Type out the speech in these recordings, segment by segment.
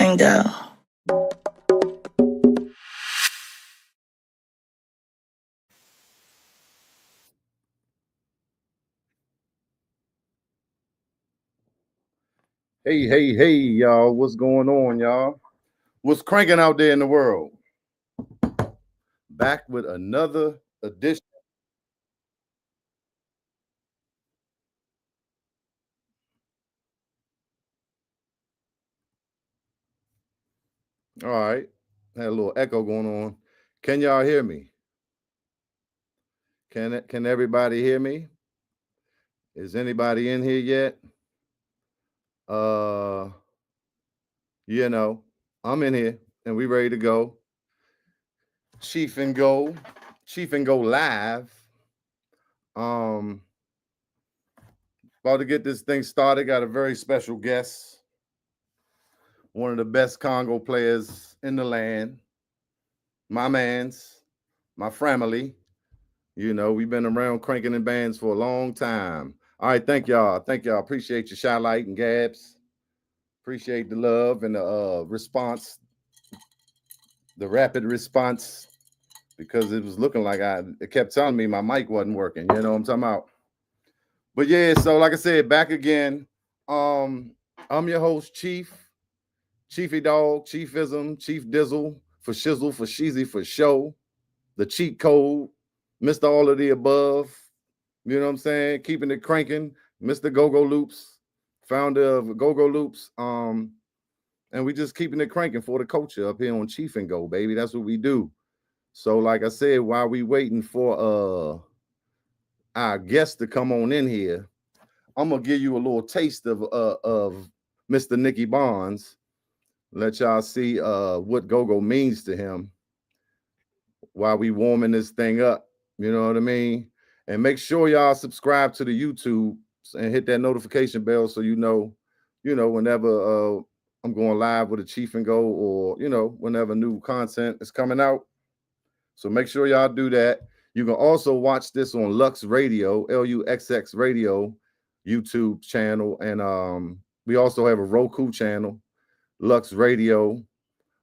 and Go. Hey, y'all. What's going on, y'all? What's cranking out there in the world? Back with another edition. All right. Had a little echo going on. Can y'all hear me? Can everybody hear me? Is anybody in here yet? Uh, I'm in here and we ready to go. Chief and Go live. Um, about to get this thing started. Got a very special guest. One of the best Congo players in the land. My man's, my family. We've been around cranking in bands for a long time. All right, thank y'all. Appreciate your shot light and Gabs. Appreciate the love and the response, the rapid response, because it was looking like it kept telling me my mic wasn't working. You know what I'm talking about? But yeah, so like I said, back again. I'm your host, Chiefy Dog, Chiefism, Chief Dizzle, for Shizzle, for Sheezy, for Show, the cheat code, Mr. All of the Above. You know what I'm saying? Keeping it cranking, Mr. Go-Go Loops, founder of Go-Go Loops. And we just keeping it cranking for the culture up here on Chief and Go, baby. That's what we do. So, like I said, while we waiting for our guest to come on in here, I'm gonna give you a little taste of Mr. Nicky Barnes. Let y'all see what Go-Go means to him while we warming this thing up. You know what I mean? And make sure y'all subscribe to the YouTube and hit that notification bell so you know whenever I'm going live with a Chief and Go, or whenever new content is coming out. So make sure y'all do that. You can also watch this on Lux Radio, LUXX Radio YouTube channel, and we also have a Roku channel, Lux Radio.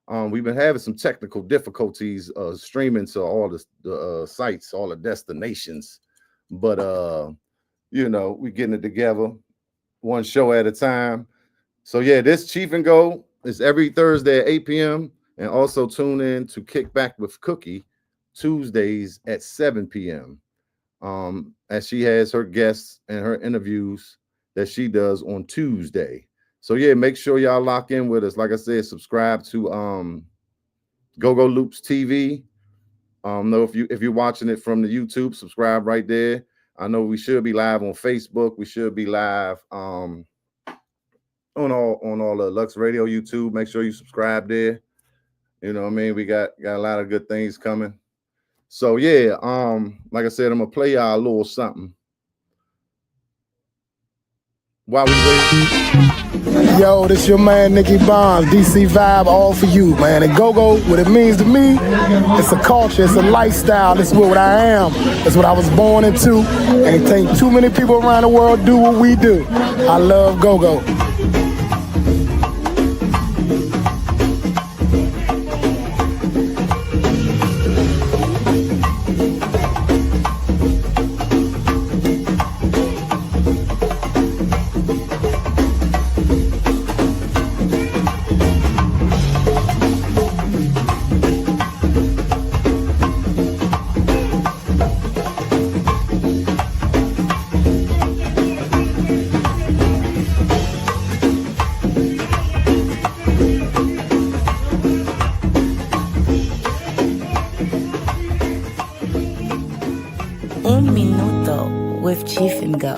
We've been having some technical difficulties streaming to all the sites, all the destinations, but we're getting it together one show at a time. So yeah, this Chief and Go is every Thursday at 8 p.m. and also tune in to Kick Back with Cookie Tuesdays at 7 p.m. As she has her guests and her interviews that she does on Tuesday. So yeah, make sure y'all lock in with us. Like I said, subscribe to Go-Go Loops TV. Know if you're watching it from the YouTube, subscribe right there. I know we should be live on Facebook. We should be live on all the Lux Radio YouTube. Make sure you subscribe there. You know what I mean? We got a lot of good things coming. So yeah, like I said, I'm gonna play y'all a little something while we wait. Yo, this your man Nicky Barnes, DC Vibe, all for you, man. And Go-Go, what it means to me, it's a culture, it's a lifestyle. This is what I am. That's what I was born into. Ain't think too many people around the world do what we do. I love Go-Go. Un Minuto with Chief and Go.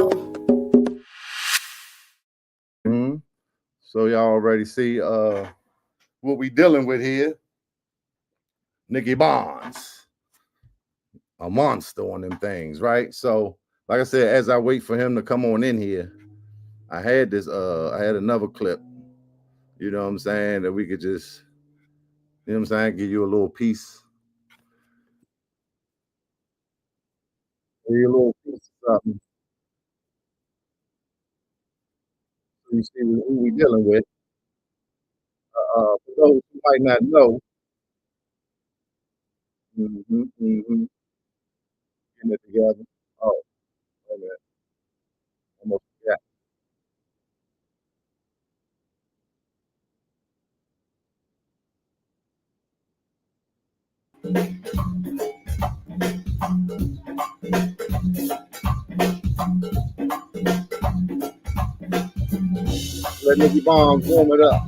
So y'all already see what we dealing with here. Nicky Barnes, a monster on them things, right? So, like I said, as I wait for him to come on in here, I had another clip, you know what I'm saying, that we could just, you know what I'm saying, give you a little piece. Give you a little piece of something. You see who we dealing with. those who might not know. Mm-hmm. Getting it together. Oh, wait a minute. Almost forgot. Let Nicky Barnes warm it up.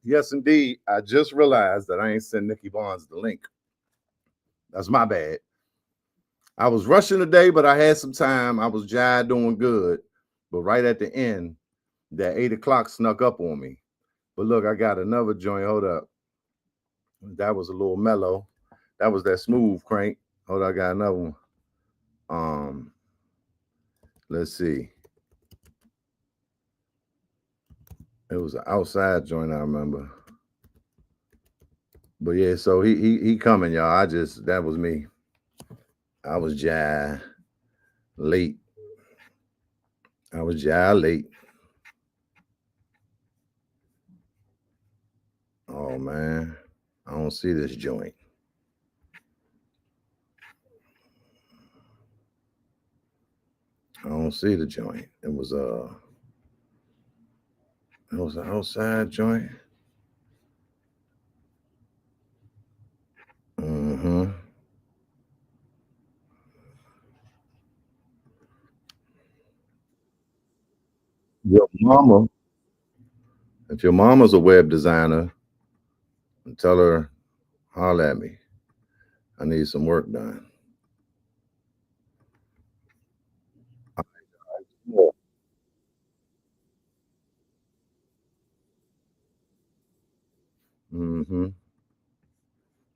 Yes, indeed. I just realized that I ain't sent Nicky Barnes the link. That's my bad. I was rushing today, but I had some time. I was doing good. But right at the end, that 8 o'clock snuck up on me. But look, I got another joint. Hold up. That was a little mellow. That was that smooth crank. Hold on, I got another one. Let's see. It was an outside joint, I remember. But yeah, so he coming, y'all. That was me. I was late. I was late. Oh man, I don't see this joint. I don't see the joint. It was an outside joint. Mm-hmm. Your mama, if your mama's a web designer, tell her, holler at me. I need some work done. Mm-hmm.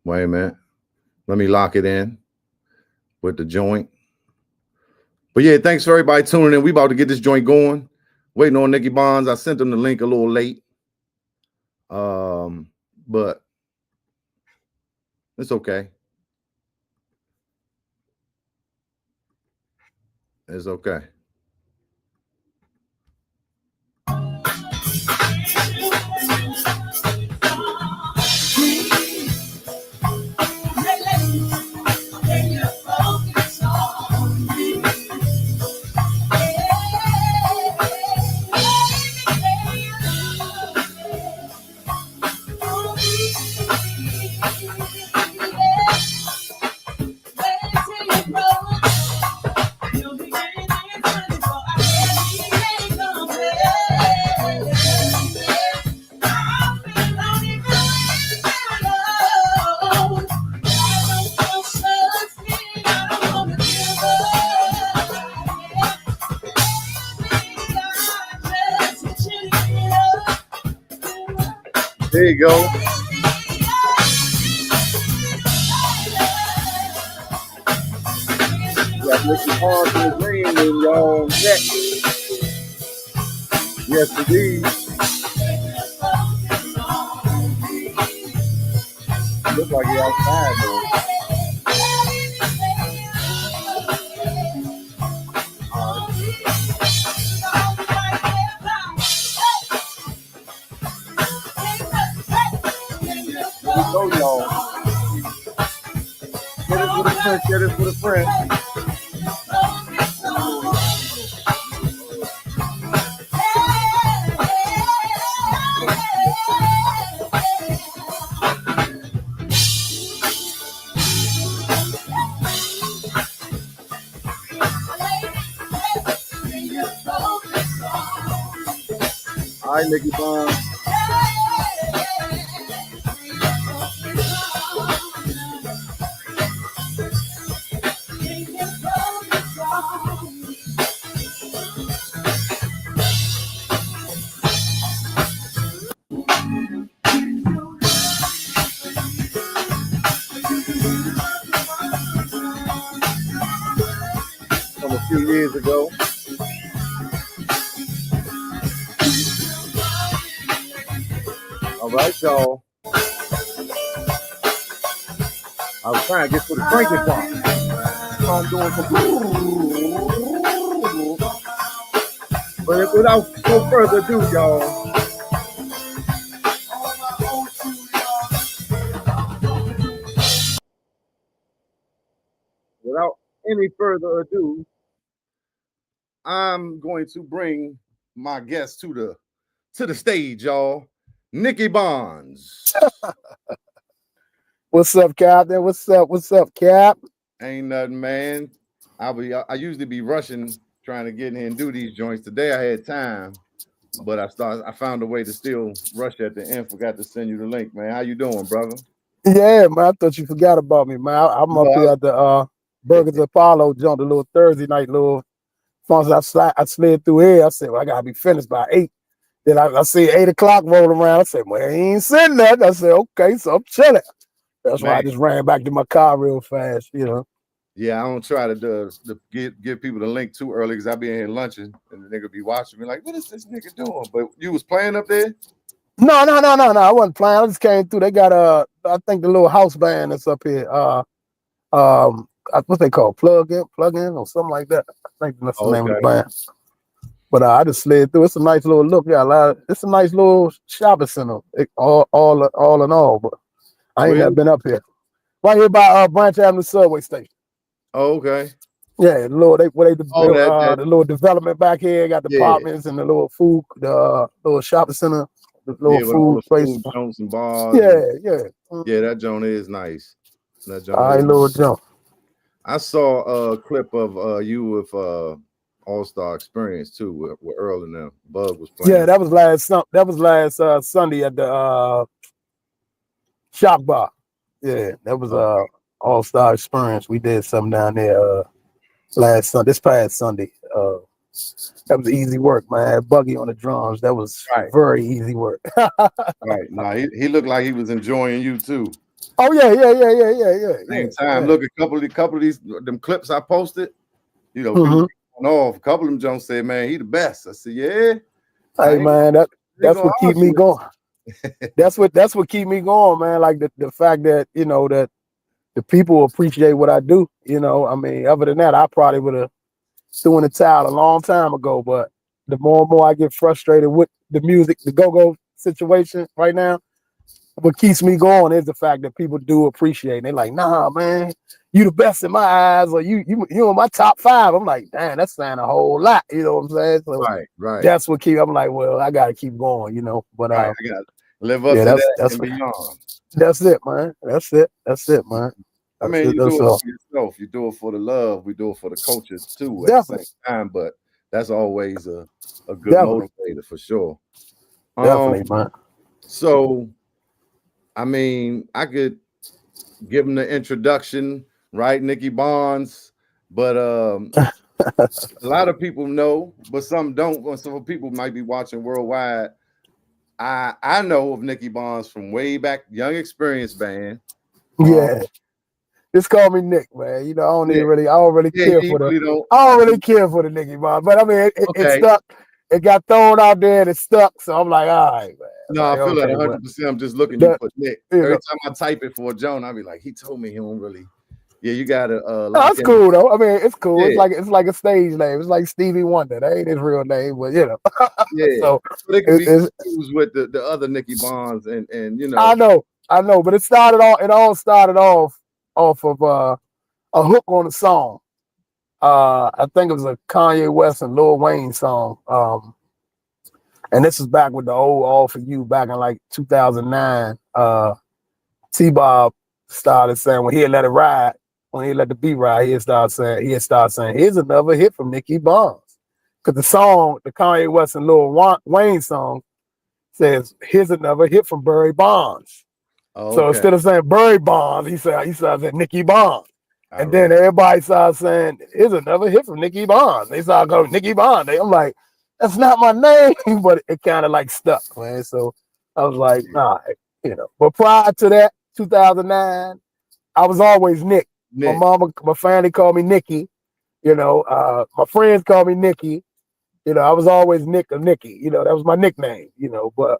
Wait a minute. Let me lock it in with the joint. But yeah, thanks for everybody tuning in. We about to get this joint going. Waiting on Nicky Barnes. I sent him the link a little late. But it's okay. It's okay. you go. Yeah, Nicky Barnes in the green room, y'all. Next. Yes, indeed. Looks like you're outside, though. Here we go, y'all. Get it with a friend, get it with a friend. All right, Nicky Barnes. From a few years ago. All right, y'all. I was trying to get to the cranky part. I'm doing some. But without no further ado, y'all. Without any further ado, I'm going to bring my guest to the stage, y'all. Nicky Barnes. What's up, Captain? What's up, Cap? Ain't nothing, man. I usually be rushing trying to get in here and do these joints. Today I had time, but I found a way to still rush at the end. Forgot to send you the link, man. How you doing, brother? Yeah, man. I thought you forgot about me, man. I'm up here at the Burgers Apollo joint, the little Thursday night little function. I slid through here. I said, well, I gotta be finished by 8. Then I see 8 o'clock rolling around. I said, well, he ain't sitting there. I said, okay, so I'm chilling. That's why I just ran back to my car real fast, you know. Yeah, I don't try to give people the link too early because I be in here lunching and the nigga be watching me like, what is this nigga doing? But you was playing up there? No. I wasn't playing. I just came through. They got I think the little house band that's up here. What they call plug in or something like that. I think that's the name of the band. But I just slid through. It's a nice little look. Yeah, it's a nice little shopping center. All in all, but I ain't never been up here. Right here by Branch Avenue subway station. Oh, okay. Yeah, the little development back here. Got the apartments and the little food, the little shopping center, the little food place. Food joints and bars. Yeah. Yeah, that joint is nice. That joint. All right, little jump. I saw a clip of you with All-Star Experience too, with Earl and them. Bug was playing. Yeah, that was last Sunday at the Shop Bar. Yeah, that was All-Star Experience. We did something down there this past Sunday. That was easy work, man. Buggy on the drums. That was very easy work. Right. Now he looked like he was enjoying you too. Oh yeah. Same time. Look, a couple of these them clips I posted, you know, people off. A couple of them Jones said, man, he the best. I said, yeah. Hey man, that's what keep me going. that's what keep me going, man. Like the fact that, you know, that the people appreciate what I do. You know, I mean, other than that, I probably would have threw in the towel a long time ago. But the more and more I get frustrated with the music, the go-go situation right now, what keeps me going is the fact that people do appreciate it. They're like, nah, man, you the best in my eyes, or you in my top 5. I'm like, damn, that's saying a whole lot. You know what I'm saying? So right. That's what I'm like, well, I gotta keep going, you know. But I gotta live up to that and beyond. That's it, man. That's it, man. I mean, you do it for yourself. You do it for the love. We do it for the culture too at the same time. But that's always a good motivator for sure. Definitely, man. So, I mean, I could give him the introduction, right? Nicky Barnes, but a lot of people know, but some don't. Some people might be watching worldwide. I know of Nicky Barnes from way back, Young Experience Band. Yeah. Just call me Nick, man. You know, I don't really Yeah, care you for really don't. I don't really care for the Nicky Barnes. But I mean, it Okay. stuck. It got thrown out there and it stuck. So I'm like, all right, man. No, like, I feel okay, that 100%. I'm just looking. that- You put Nick. you Every know. time I type it for Joan, I'll be like, he told me he don't really. Yeah, you gotta No, lock it's in. cool though. I mean, it's cool. Yeah. It's like a stage name. It's like Stevie Wonder. That ain't his real name, but you know. Yeah. So But it can be it's, confused with the other Nicky Barnes and you know. I know, but it all started off of a hook on a song. I think it was a Kanye West and Lil Wayne song. And this is back with the old All For You back in like 2009. T-Bob started saying when he had let it ride, when he let the beat ride, he had started saying, here's another hit from Nicky Barnes. Because the song, the Kanye West and Lil Wayne song, says, here's another hit from Barry Bonds. Oh, So instead of saying Barry Bonds, he started saying Nicky Barnes. And then everybody started saying, here's another hit from Nicky Barnes. They started going, Nicky Barnes. I'm like, that's not my name, but it kind of like stuck, man. So I was like, nah, you know. But prior to that, 2009, I was always Nick. Nick. My family called me Nicky. You know, my friends called me Nicky. You know, I was always Nick or Nicky. You know, that was my nickname, you know. But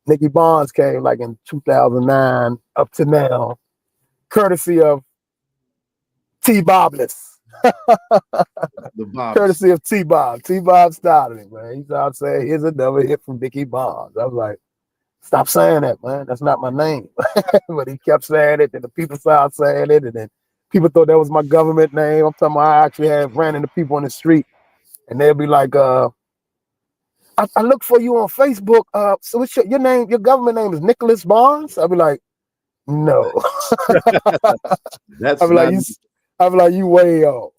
Nicky Barnes came like in 2009 up to now, courtesy of T-Bobless. The Bob. Courtesy of T-Bob. T-Bob started it, man. He started saying, here's another hit from Nicky Barnes. I was like, stop saying that, man. That's not my name. But he kept saying it, and the people started saying it, and then people thought that was my government name. I'm talking about I actually have ran into people on the street, and they'll be like, I look for you on Facebook. So what's your name? Your government name is Nicholas Barnes? I'll be like, no. That's I'll be like, you way off.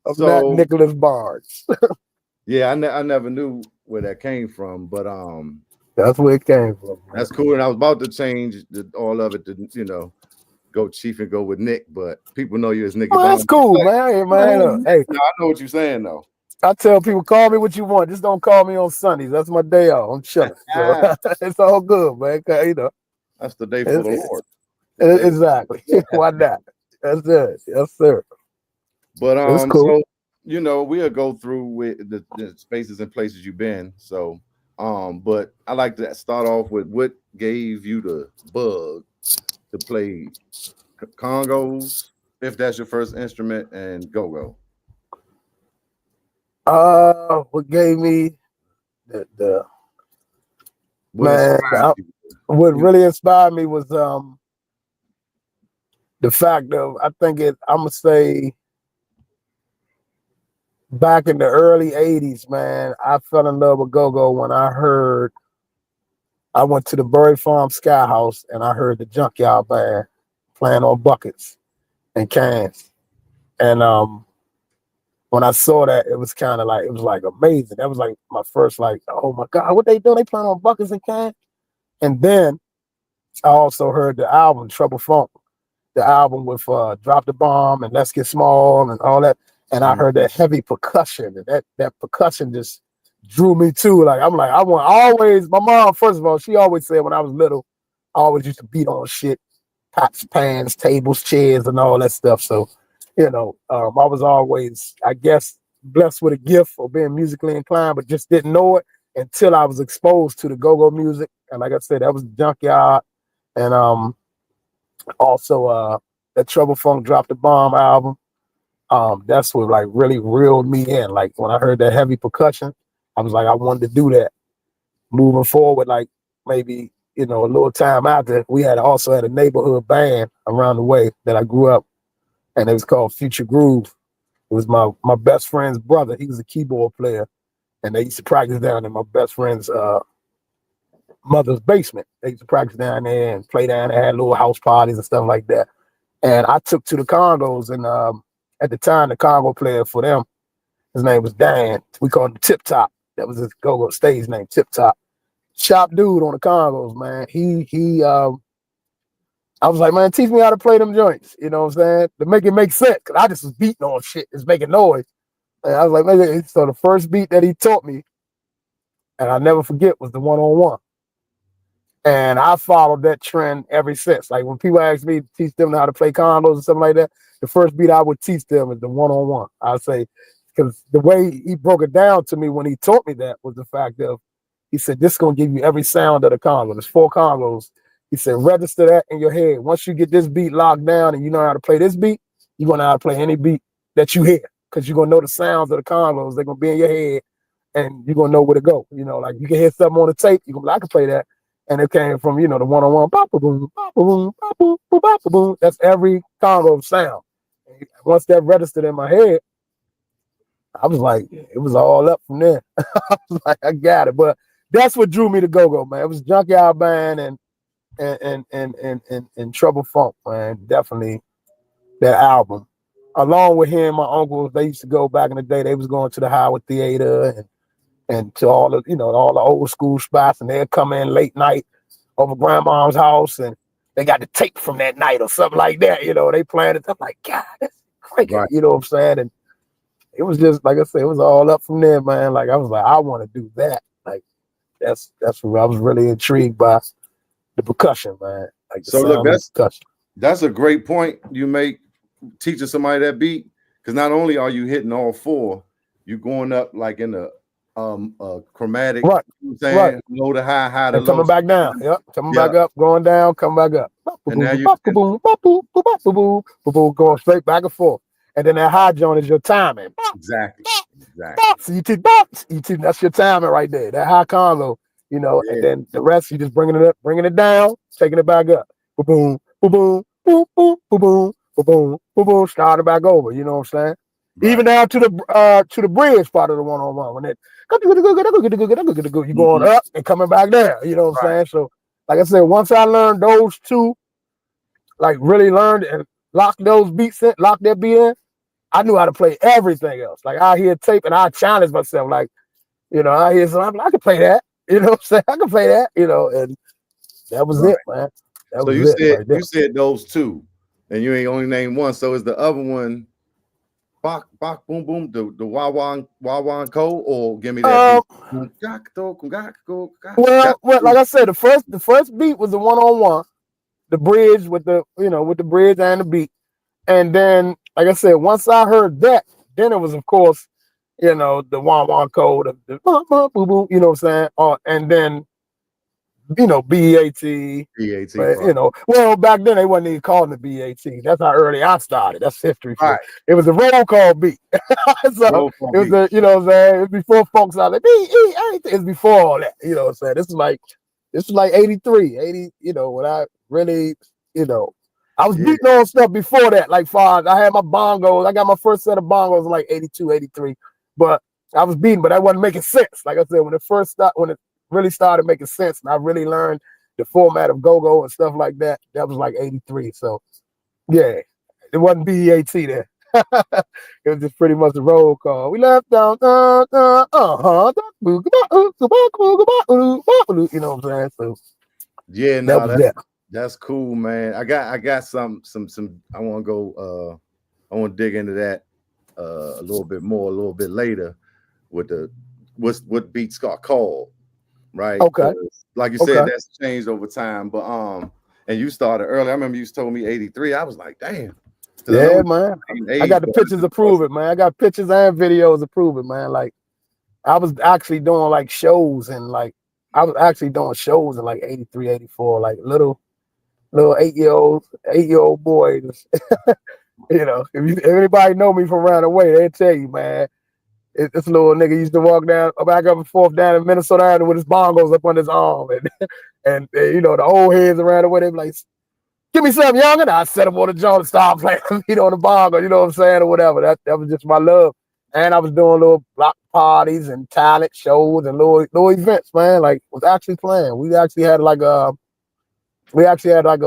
I'm not Nicholas Barnes. Yeah, I never knew where that came from, but that's where it came from. Man. That's cool. And I was about to change all of it to, you know, go Chief and go with Nick, but people know you as Nicky Barnes. That's cool, man. Hey, man. Hey, no, I know what you're saying though. I tell people, call me what you want. Just don't call me on Sundays. That's my day off. I'm chilling. So it's all good, man. You know, that's the day for the Lord. Exactly. Why not? That's it. Yes, sir. But it's cool. So you know, we'll go through with the spaces and places you've been. So but I like to start off with what gave you the bug to play congos, if that's your first instrument, and go-go. What gave me what really inspired me was the fact of I'm gonna say back in the early 80s, man, I fell in love with go-go when I went to the Burry Farm Sky House and I heard the Junkyard Band playing on buckets and cans. And when I saw that, it was like amazing. That was like my first oh my God, what they doing? They playing on buckets and cans. And then I also heard the album Trouble Funk, the album with Drop the Bomb and Let's Get Small and all that. And I heard that heavy percussion, and that percussion just drew me too. Like I'm like, my mom, first of all, she always said when I was little, I always used to beat on shit, pots, pans, tables, chairs, and all that stuff. So, you know, I was always, I guess, blessed with a gift for being musically inclined, but just didn't know it until I was exposed to the go-go music. And like I said, that was Junkyard. And also that Trouble Funk Drop the Bomb album. That's what like really reeled me in. Like when I heard that heavy percussion, I was like, I wanted to do that. Moving forward, like maybe, you know, a little time after, we also had a neighborhood band around the way that I grew up, and it was called Future Groove. It was my best friend's brother. He was a keyboard player, and they used to practice down in my best friend's mother's basement. They used to practice down there and play down there, had little house parties and stuff like that. And I took to the Congos, and at the time, the Congo Player for them, his name was Dan. We called him Tip Top. That was his go-go stage name, Tip Top. Sharp dude on the Congos, man. I was like, man, teach me how to play them joints. You know what I'm saying? To make it make sense. Cause I just was beating on shit, just making noise. And I was like, man, so the first beat that he taught me, and I never forget was the one-on-one. And I followed that trend ever since. Like when people ask me to teach them how to play combos and something like that, the first beat I would teach them is the one-on-one. I'd say, because the way he broke it down to me when he taught me that was the fact of, he said, this is going to give you every sound of the combo. There's 4 combos. He said, register that in your head. Once you get this beat locked down and you know how to play this beat, you're going to know how to play any beat that you hear, because you're going to know the sounds of the combos. They're going to be in your head, and you're going to know where to go. You know, like you can hear something on the tape. You're going to be like, I can play that. And it came from, you know, the one-on-one, boom, boom, boom, boom. That's every combo sound. And once that registered in my head, I was like, it was all up from there. I was like, I got it. But that's what drew me to Go-Go, man. It was Junkyard Band and Trouble Funk, man. Definitely that album. Along with him, my uncles, they used to go back in the day. They was going to the Howard Theater and to all the, you know, all the old school spots, and they'd come in late night over grandma's house, and they got the tape from that night or something like that. You know, they playing it. I'm like, God, that's cranking. Right. You know what I'm saying? And it was just, like I said, it was all up from there, man. Like I was like, I want to do that. Like that's what I was really intrigued by, the percussion, man. Like the so look, percussion. That's a great point you make, teaching somebody that beat, because not only are you hitting all 4, you're going up like in the chromatic, right? You know what I'm saying? Right. Low to high, high to and low. Coming back down, yep. Coming back up, going down, come back up. And now you going straight back and forth. And then that high joint is your timing. Exactly. So you teach, that's your timing right there. That high combo, you know, and then the rest you just bringing it up, bringing it down, taking it back up. Boom, boom, boom, boom, boom, boom, boom, boom, boom, boom, start it back over. You know what I'm saying? Right. Even down to the bridge part of the one-on-one, when it you going up and coming back down. You know what I'm saying? So, like I said, once I learned those 2, like really learned and locked those beats in, locked that beat in, I knew how to play everything else. Like I hear tape and I challenge myself. Like, you know, I hear something, I can play that. You know what I'm saying? I can play that. You know, and that was it, man. That so was you it said right there. You said those 2, and you ain't only named one. So is the other one Bach, boom, boom, the Wawan Co, or give me that beat? Well, like I said, the first beat was the one-on-one, the bridge with the, you know, with the bridge and the beat. And then, like I said, once I heard that, then it was, of course, you know, the Wawan Co, the boom, boom, you know what I'm saying? And then, you know, BEAT. But, you know, well, back then they wasn't even calling it BEAT. That's how early I started. That's history. Right. It was a roll call beat. So it was the, you know what I'm saying? It was before folks out like BEAT. It's before all that. You know what I'm saying? This is like 83, 80, you know, when I really, you know, I was beating on stuff before that. Like I had my bongos. I got my first set of bongos in like 82, 83. But I was beating, but that wasn't making sense. Like I said, when it really started making sense, and I really learned the format of go-go and stuff like that, that was like 83. So yeah, it wasn't BEAT there. It was just pretty much a roll call. We left down, you know what I'm saying? So yeah, no, that's cool, man. I got some I want to go I want to dig into that a little bit more a little bit later with what beats got called, right? Okay. Like you said, that's changed over time. But and you started early. I remember you told me 83. I was like, damn. Yeah, man. I got the pictures to prove it, man. I got pictures and videos to prove it, man. Like I was actually doing like shows and like I was actually doing shows in like 83, 84, like little 8-year-old boys. You know, if anybody know me from around the way, they'll tell you, man. This little nigga used to walk back up and forth down in Minnesota Avenue with his bongos up on his arm, and you know the old heads around the way, they be like, "Give me something, young," and I set up on the joint and start playing beat on the bongo, you know what I'm saying, or whatever. That was just my love, and I was doing little block parties and talent shows and little events, man. Like was actually playing. We actually had like a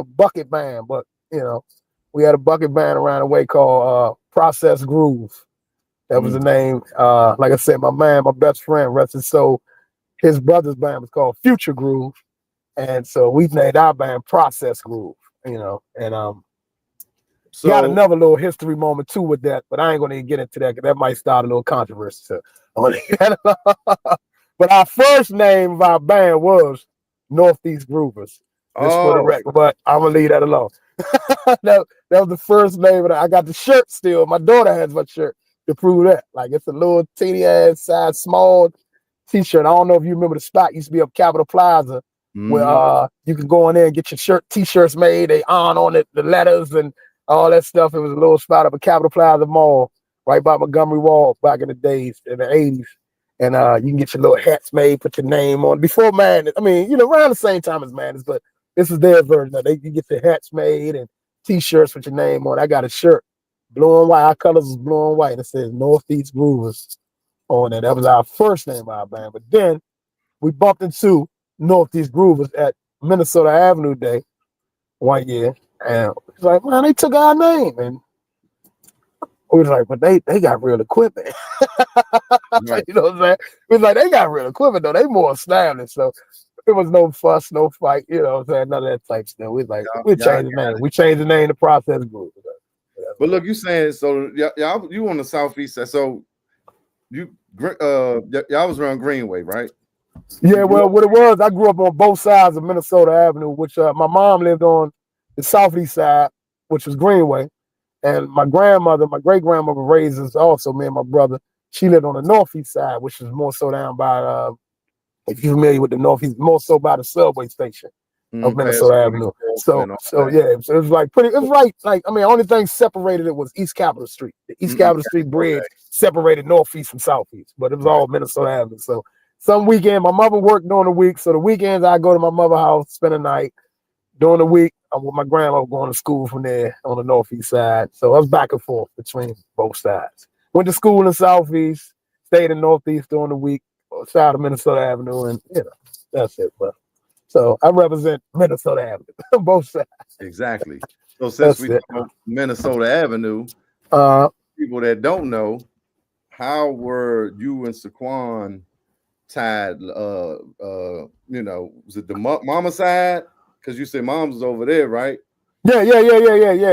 bucket band, but you know, we had a bucket band around the way called Process Groove. That was the name. Like I said, my best friend, rest his soul, his brother's band was called Future Groove. And so we named our band Process Groove, you know, and so got another little history moment too with that, but I ain't gonna even get into that because that might start a little controversy. So but But our first name of our band was Northeast Groovers. Just for the Oh, record, but I'm gonna leave that alone. that was the first name. I got the shirt still. My daughter has my shirt to prove that. Like it's a little teeny ass size small t-shirt. I don't know if you remember the spot used to be up Capitol Plaza where you can go in there and get your t-shirts made. They on it, the letters and all that stuff. It was a little spot up at Capitol Plaza Mall, right by Montgomery Wall back in the days in the 80s. And you can get your little hats made, put your name on. Before Madness, I mean, around the same time as Madness, but this is their version. You get the hats made and t-shirts with your name on. I got a shirt, blue and white. Our colors is blue and white. It says Northeast Groovers on it. That was our first name of our band. But then we bumped into Northeast Groovers at Minnesota Avenue Day one year. And it's like, man, they took our name. And we was like, but they got real equipment. right. You know what I'm saying? We was like, they got real equipment, though. They more established. So it was no fuss, no fight, you know what I'm saying? None of that type stuff. We was like, we changed the name. We changed the name to Process Group. But look, you saying so y'all you on the southeast side. So y'all was around Greenway, right? Yeah, well, what it was, I grew up on both sides of Minnesota Avenue, which my mom lived on the southeast side, which was Greenway. And my grandmother, my great-grandmother raised us also, me and my brother. She lived on the northeast side, which is more so down by, if you're familiar with the northeast, more so by the subway station of Minnesota Avenue. So yeah, so it was like it was right, like, I mean, only thing separated it was East Capitol Street. The East Capitol Street Bridge separated northeast from southeast, but it was all Minnesota Avenue. So some weekend, my mother worked during the week, so the weekends I go to my mother's house, spend a night. During the week, I'm with my grandma going to school from there on the northeast side. So I was back and forth between both sides. Went to school in the southeast, stayed in northeast during the week, side of Minnesota Avenue, and that's it. But so I represent Minnesota Avenue, both sides. Exactly. So since we talk Minnesota Avenue, people that don't know, how were you and Sequan tied? Was it the mama side? Because you said mom's was over there, right? Yeah.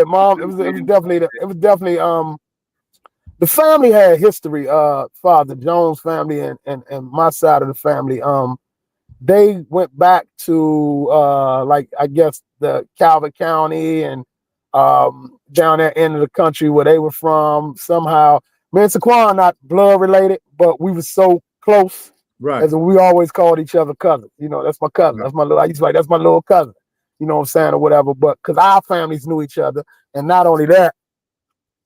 Mom, it was definitely the family had history. Father Jones family and my side of the family. They went back to like I guess the Calvert County and down that end of the country where they were from. Somehow, me and Sequan not blood related, but we were so close. Right. As we always called each other cousins. That's my cousin. That's my little. I used to like that's my little cousin. You know what I'm saying, or whatever. But because our families knew each other, and not only that,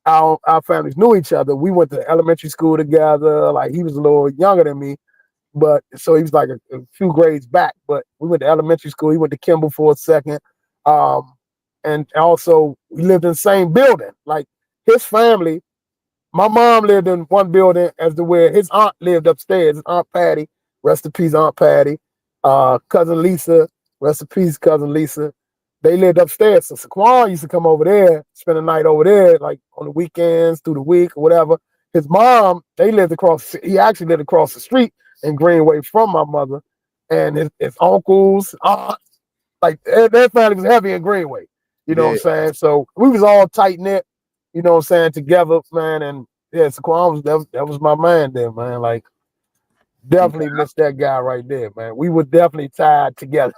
our families knew each other. We went to elementary school together. Like he was a little younger than me, but so he was like a few grades back. But we went to elementary school. He went to Kimball for a second, and also we lived in the same building. Like his family, my mom lived in one building as to where his aunt lived upstairs. His Aunt Patty, rest in peace, Aunt Patty. Cousin Lisa, rest in peace, cousin Lisa. They lived upstairs. So Sequan used to come over there, spend the night over there, like on the weekends, through the week, or whatever. His mom, he actually lived across the street in Greenway from my mother. And his uncles, aunts, like their family was heavy in Greenway. You know what I'm saying? So we was all tight knit, you know what I'm saying, together, man. And yeah, Sequan that was my man there, man. Like, definitely missed that guy right there, man. We were definitely tied together.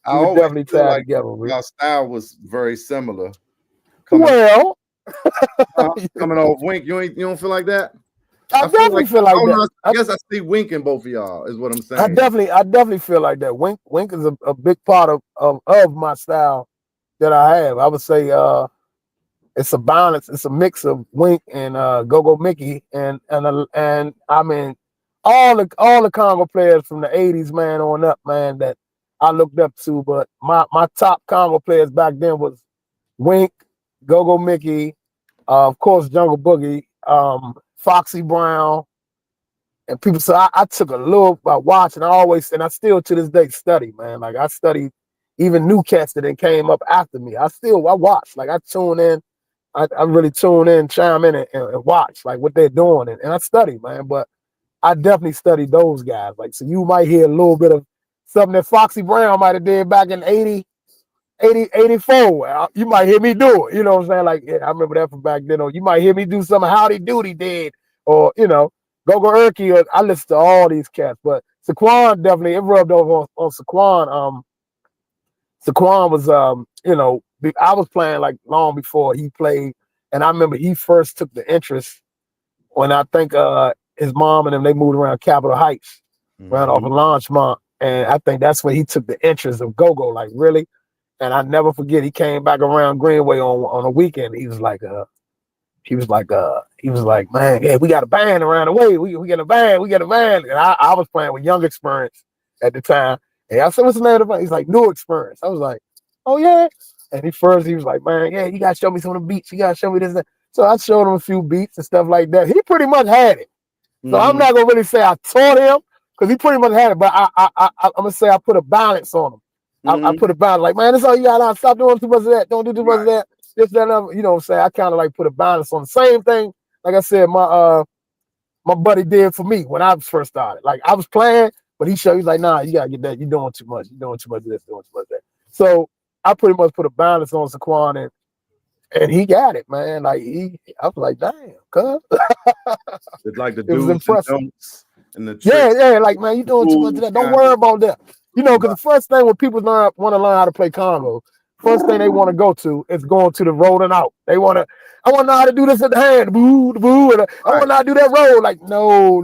I always feel like our style was very similar. Coming off Wink, you don't feel like that? I definitely feel like that. I guess I see Wink in both of y'all, is what I'm saying. I definitely feel like that. Wink is a big part of my style that I have. I would say it's a balance. It's a mix of Wink and Go-Go Mickey and I mean all the Congo players from the 80s, man, on up, man, that I looked up to. But my top Congo players back then was Wink, Go-Go Mickey, of course Jungle Boogie, Foxy Brown, and people. So I took a look by watching. I still to this day study, man. Like I study even new cats that came up after me. I watch. Like I tune in. I really tune in, chime in, and watch like what they're doing, and I study, man. But I definitely studied those guys. Like, so you might hear a little bit of something that Foxy Brown might have did back in 84. You might hear me do it. You know what I'm saying? Like, yeah, I remember that from back then. Or you might hear me do something Howdy Doody did. Or, Go Erky. I listen to all these cats, but Sequan definitely it rubbed over on Sequan. Sequan was I was playing like long before he played, and I remember he first took the interest when I think his mom and them they moved around Capitol Heights, around off of Longmont, and I think that's when he took the interest of go-go, like really. And I never forget he came back around Greenway on a weekend. He was like, man, yeah, we got a band around the way. We got a band, And I was playing with Young Experience at the time. And I said, what's the name of the band? He's like, New Experience. I was like, oh yeah. And he was like, man, yeah, you gotta show me some of the beats. You gotta show me this. That. So I showed him a few beats and stuff like that. He pretty much had it. So I'm not gonna really say I taught him because he pretty much had it, but I'm gonna say I put a balance on him. I put a balance, like, man, that's all you got. Stop doing too much of that. Don't do too much of that. This, that, and other. You know what I'm saying? I kind of like put a balance on the same thing. Like I said, my buddy did for me when I first started. Like I was playing, but he's like, nah, you gotta get that. You're doing too much. You're doing too much of this, doing too much of that. So I pretty much put a balance on Sequan, and he got it, man. Like I was like, damn, cuz. It's like the it was impressive. And the yeah, like, man, you doing too much of that. Don't worry about that. You know, because the first thing when people want to learn how to play Congo, first thing they want to go to is going to the rolling out. I want to know how to do this at the hand, boo, and I want to know how to do that roll. Like, no,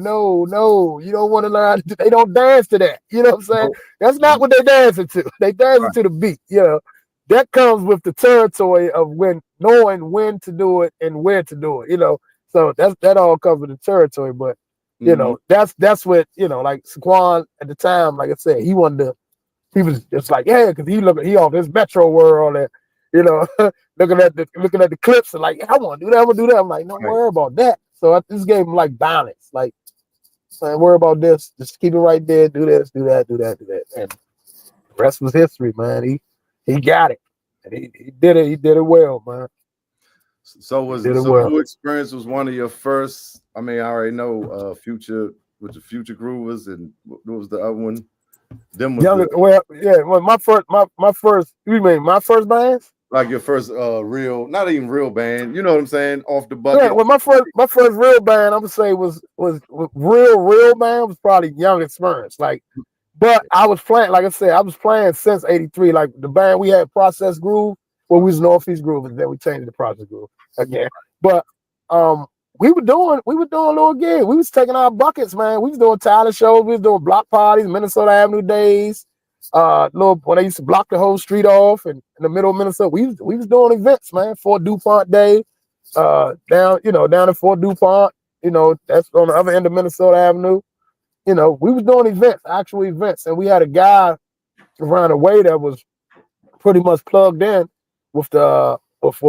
you don't want to learn how to do. They don't dance to that. You know what I'm saying? That's not what they're dancing to. They dancing to the beat. You know, that comes with the territory of knowing when to do it and where to do it. You know, so that all comes with the territory, but. You know, that's what, you know, like Sequan at the time, like I said, he was just like, yeah, because he off his Metro world and, you know, looking at the clips and like, I want to do that. I'm like, don't worry about that. So I just gave him like balance, like, man, worry about this, just keep it right there, do this, do that. And the rest was history, man. He got it. And he did it well, man. So New Experience was one of your first. I mean, I already know Future with the Future Groovers, and what was the other one? Them was my first. You mean my first bands? Like your first real, not even real band. You know what I'm saying? Off the bucket. Yeah, well, my first real band, I'm gonna say was real band was probably Young Experience. Like, but I was playing, like I said, I was playing since '83. Like the band we had, Process Groove. Well, we was Northeast Groove, and then we changed the Project Groove again. But we were doing little gigs. We was taking our buckets, man. We was doing talent shows. We was doing block parties, Minnesota Avenue days. When they used to block the whole street off, and in the middle of Minnesota, we was doing events, man. Fort DuPont Day, down in Fort DuPont. You know, that's on the other end of Minnesota Avenue. You know, we was doing events, actual events, and we had a guy around the way that was pretty much plugged in with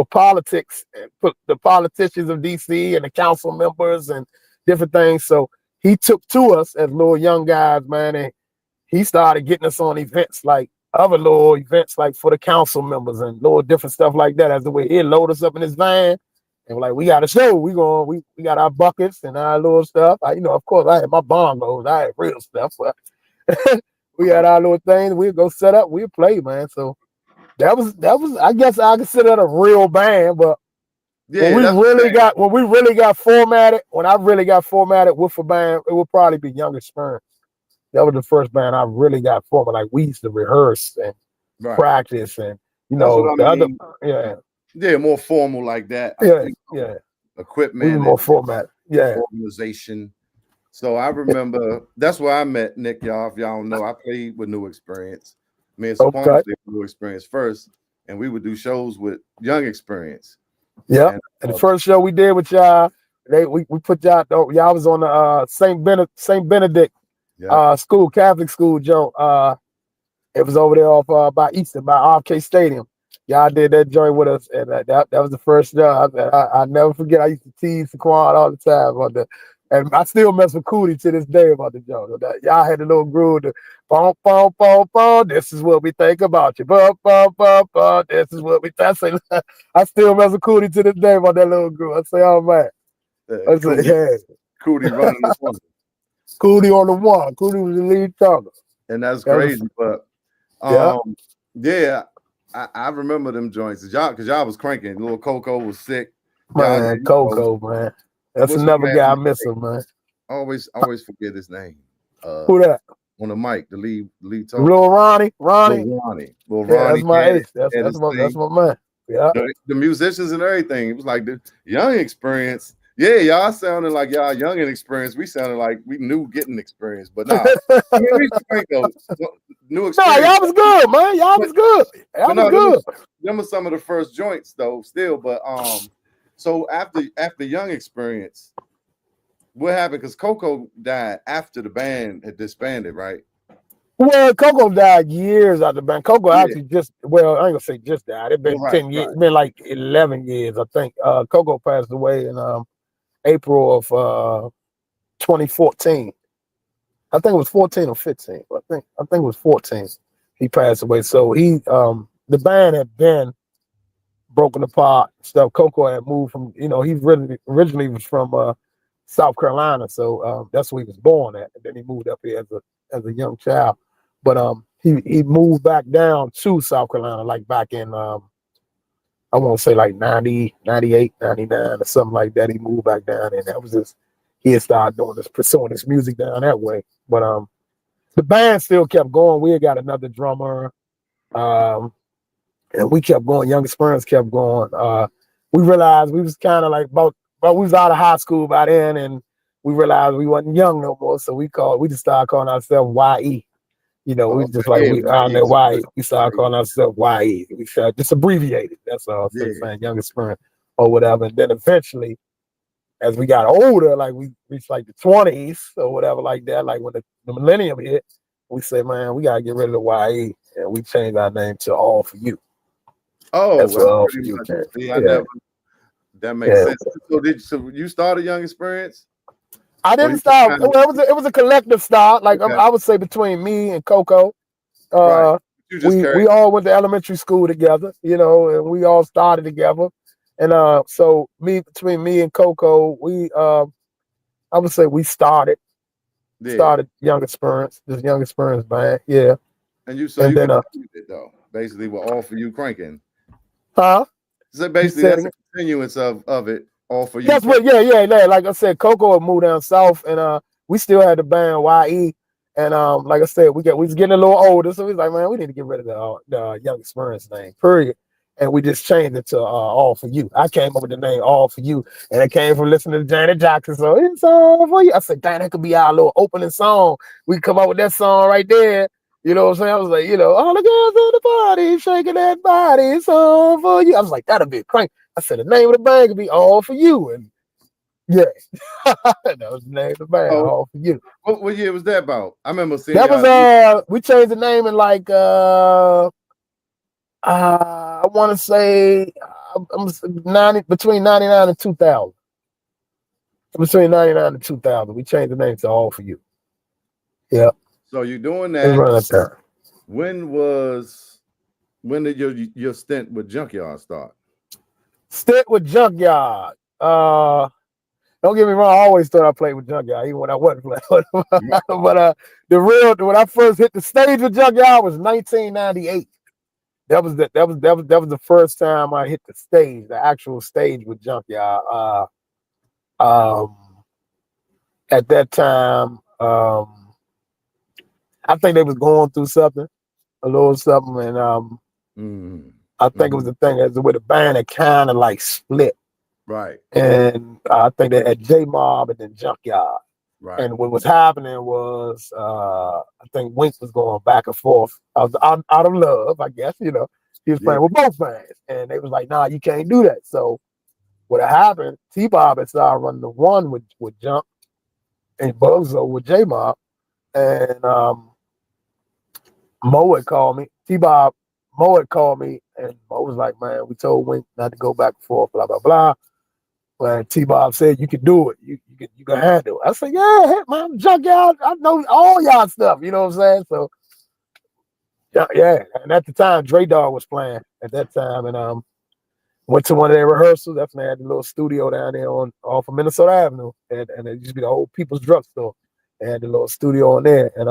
politics, and put the politicians of DC and the council members and different things. So he took to us as little young guys, man, and he started getting us on events like other little events like for the council members and little different stuff like that. As the way he'd load us up in his van and we're like, we got a show. We got our buckets and our little stuff. Of course I had my bongos, I had real stuff, but we had our little things. We'd go set up, we'd play, man. So that was I guess I consider that a real band, but when I really got formatted with a band, it would probably be Young Experience. That was the first band I really got formatted. Like we used to rehearse and practice, and more formal like that. Equipment, more formatted, organization. So I remember that's where I met Nick. Y'all, if y'all don't know, I played with New Experience. Me and Sequan played with New Experience first, and we would do shows with Young Experience. Yeah, and the first show we did with y'all, we put y'all was on the Saint Benedict school, Catholic school, Joe. It was over there off by Easton, by RFK Stadium. Y'all did that joint with us, and that was the first job. I never forget. I used to tease Sequan all the time about that. And I still mess with Cootie to this day about the joke. Y'all had a little groove to bum, bum, bum, bum. This is what we think about you. Bum, bum, bum, bum. This is what we think. I still mess with Cootie to this day about that little groove. I say, oh man. Cootie running this one. Cootie on the one. Cootie was the lead talker. And that's crazy. But I remember them joints. Because y'all was cranking. Little Coco was sick. Man, Coco, man. That's another guy I miss him, man. always forget his name. Who that? On the mic, the lead talker. Little Ronnie. Lil Yeah, that's Ronnie my had ace. That's his my thing. man. Yeah. The musicians and everything. It was like the young experience. Yeah, y'all sounded like y'all young and experienced. We sounded like we knew getting experience, but nah. I mean, we used to think though, new No, experience. y'all was good, man. Y'all was good. Y'all was good. Them were some of the first joints though, still. But so after young experience, what happened? Because Coco died after the band had disbanded, right? Well, Coco died years after the band. Coco Yeah. actually I ain't gonna say just died. It's been 10 years. It's been like 11 years, I think. Coco passed away in April of 2014. I think it was 14 or 15. I think it was 14. He passed away. So the band had been broken apart. Stuff. Coco had moved from, he originally was from South Carolina, so that's where he was born at, and then he moved up here as a young child. But he moved back down to South Carolina, like back in I want to say like 90, 98, 99 or something like that. He moved back down, and that was he had started pursuing his music down that way. But the band still kept going. We had got another drummer, and we kept going. Young Experience kept going. We realized we was kind of like but we was out of high school by then, and we realized we wasn't young no more. So we just started calling ourselves YE. We just like we out there YE. We started calling ourselves YE. We started just abbreviated. That's all. So saying Young Experience or whatever. And then eventually, as we got older, like we reached like the 20s or whatever like that, like when the millennium hit, we said, man, we gotta get rid of the YE, and we changed our name to All For You. Oh, that's what All For You. That makes sense. So you started Young Experience? I didn't start. Well, it was a collective start. Like I would say between me and Coco. We all went to elementary school together, and we all started together. And so between me and Coco, we I would say we started Young Experience, this Young Experience band. Yeah. And you continued it though, basically with All For You cranking. Huh? So basically that's a continuance of it, All For You. That's what, yeah. Like I said, Coco had moved down south, and we still had the band YE. And like I said, we was getting a little older, so we was like, man, we need to get rid of the Young Experience name, period. And we just changed it to All For You. I came up with the name All For You, and it came from listening to Janet Jackson. So it's All For You. I said, dang, that could be our little opening song. We come up with that song right there. You know what I'm saying? I was like, all the girls in the party shaking that body, it's All For You. I was like, that'll be a crank. I said, the name of the band could be All For You. And yeah, that was the name of the band, All For You. What year was that about? I remember seeing that was we changed the name in like I want to say between 99 and 2000. Between 99 and 2000, we changed the name to All For You. Yeah. So you're doing that. When did your stint with Junkyard start? Stint with Junkyard. Don't get me wrong, I always thought I played with Junkyard, even when I wasn't playing. But when I first hit the stage with Junkyard was 1998. That was the first time I hit the stage, the actual stage with Junkyard. At that time, I think they was going through something, a little something, and I think it was the thing as with the band that kind of like split. Right. And I think they had J-Mob and then Junkyard. Right. And what was happening was I think Wink was going back and forth out of love, I guess, He was playing with both bands. And they was like, nah, you can't do that. So what happened, T-Bob had started running the one with Junk and Buzo with J-Mob. And Mo had called me. Mo had called me, and Mo was like, man, we told Wink not to go back and forth, blah, blah, blah. When T-Bob said, you can do it. You can handle it. I said, yeah, heck, man, Junkyard. I know all y'all stuff. You know what I'm saying? So, yeah. And at the time, Dre Dog was playing at that time. And went to one of their rehearsals. That's when they had the little studio down there off of Minnesota Avenue. And it used to be the old People's Drugstore. They had the little studio on there. And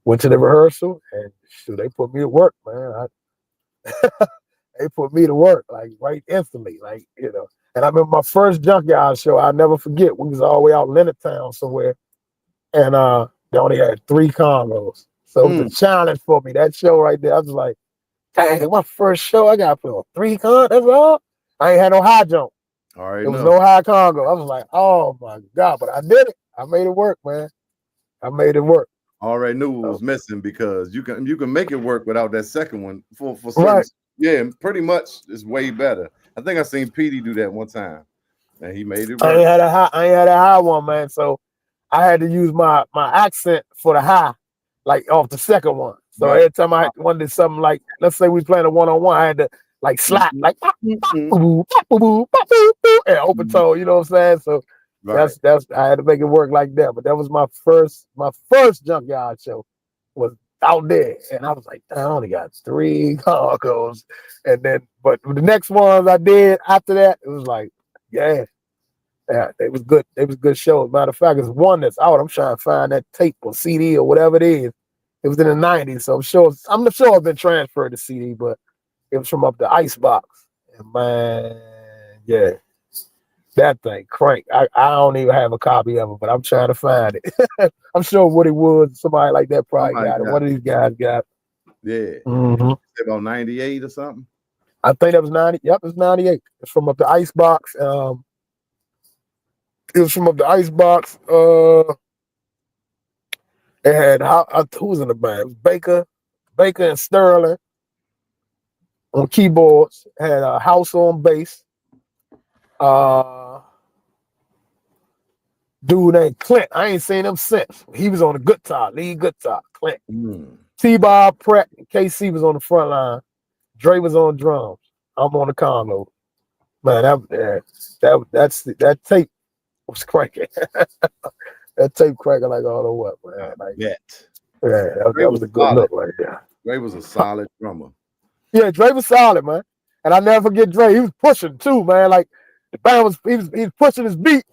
went to the rehearsal. And they put me to work, man. They put me to work, like, right instantly. Like, And I remember my first junkyard show, I'll never forget. We was all the way out in Leonardtown somewhere. And they only had 3 Congos. So it was a challenge for me. That show right there, I was like, dang, my first show, I got to put on 3 Congos. That's all? I ain't had no high jump. Already There was no high Congo. I was like, oh my God. But I did it. I made it work, man. I made it work. Already knew what was missing because you can make it work without that second one for certain. Right. Yeah, pretty much it's way better. I think I seen Petey do that one time, and he made it work. I ain't had a high one, man. So I had to use my accent for the high, like off the second one. So every time I wanted something like, let's say we playing a one-on-one, I had to like slap, like and open tone, you know what I'm saying? So that's I had to make it work like that. But that was my first junkyard show was out there. And I was like, I only got 3 Congos. And then but the next ones I did after that, it was like, yeah, they was good. They was good shows. Matter of fact, there's one that's out. I'm trying to find that tape or CD or whatever it is. It was in the 90s, so I'm not sure it's been transferred to CD, but it was from up the Icebox. And man, yeah, that thing crank. I don't even have a copy of it, but I'm trying to find it. I'm sure Woody Woods, somebody like that probably got it. One of these guys got it. Yeah. About 98 or something? I think that was 90. Yep, it was 98. It's from up the Icebox. It was from up the Icebox. It had who was in the band? It was Baker and Sterling on keyboards. Had a House on bass. Dude named Clint. I ain't seen him since. He was on the guitar, lead guitar. Clint. T-Bob Pratt and KC was on the front line. Dre was on drums. I'm on the Convo. Man, that tape was cranking. That tape cracking like all the what, man. Like, yeah, that was a good look right there. Dre was a solid drummer. Yeah, Dre was solid, man. And I never forget Dre. He was pushing too, man. Like the band was he was pushing his beat.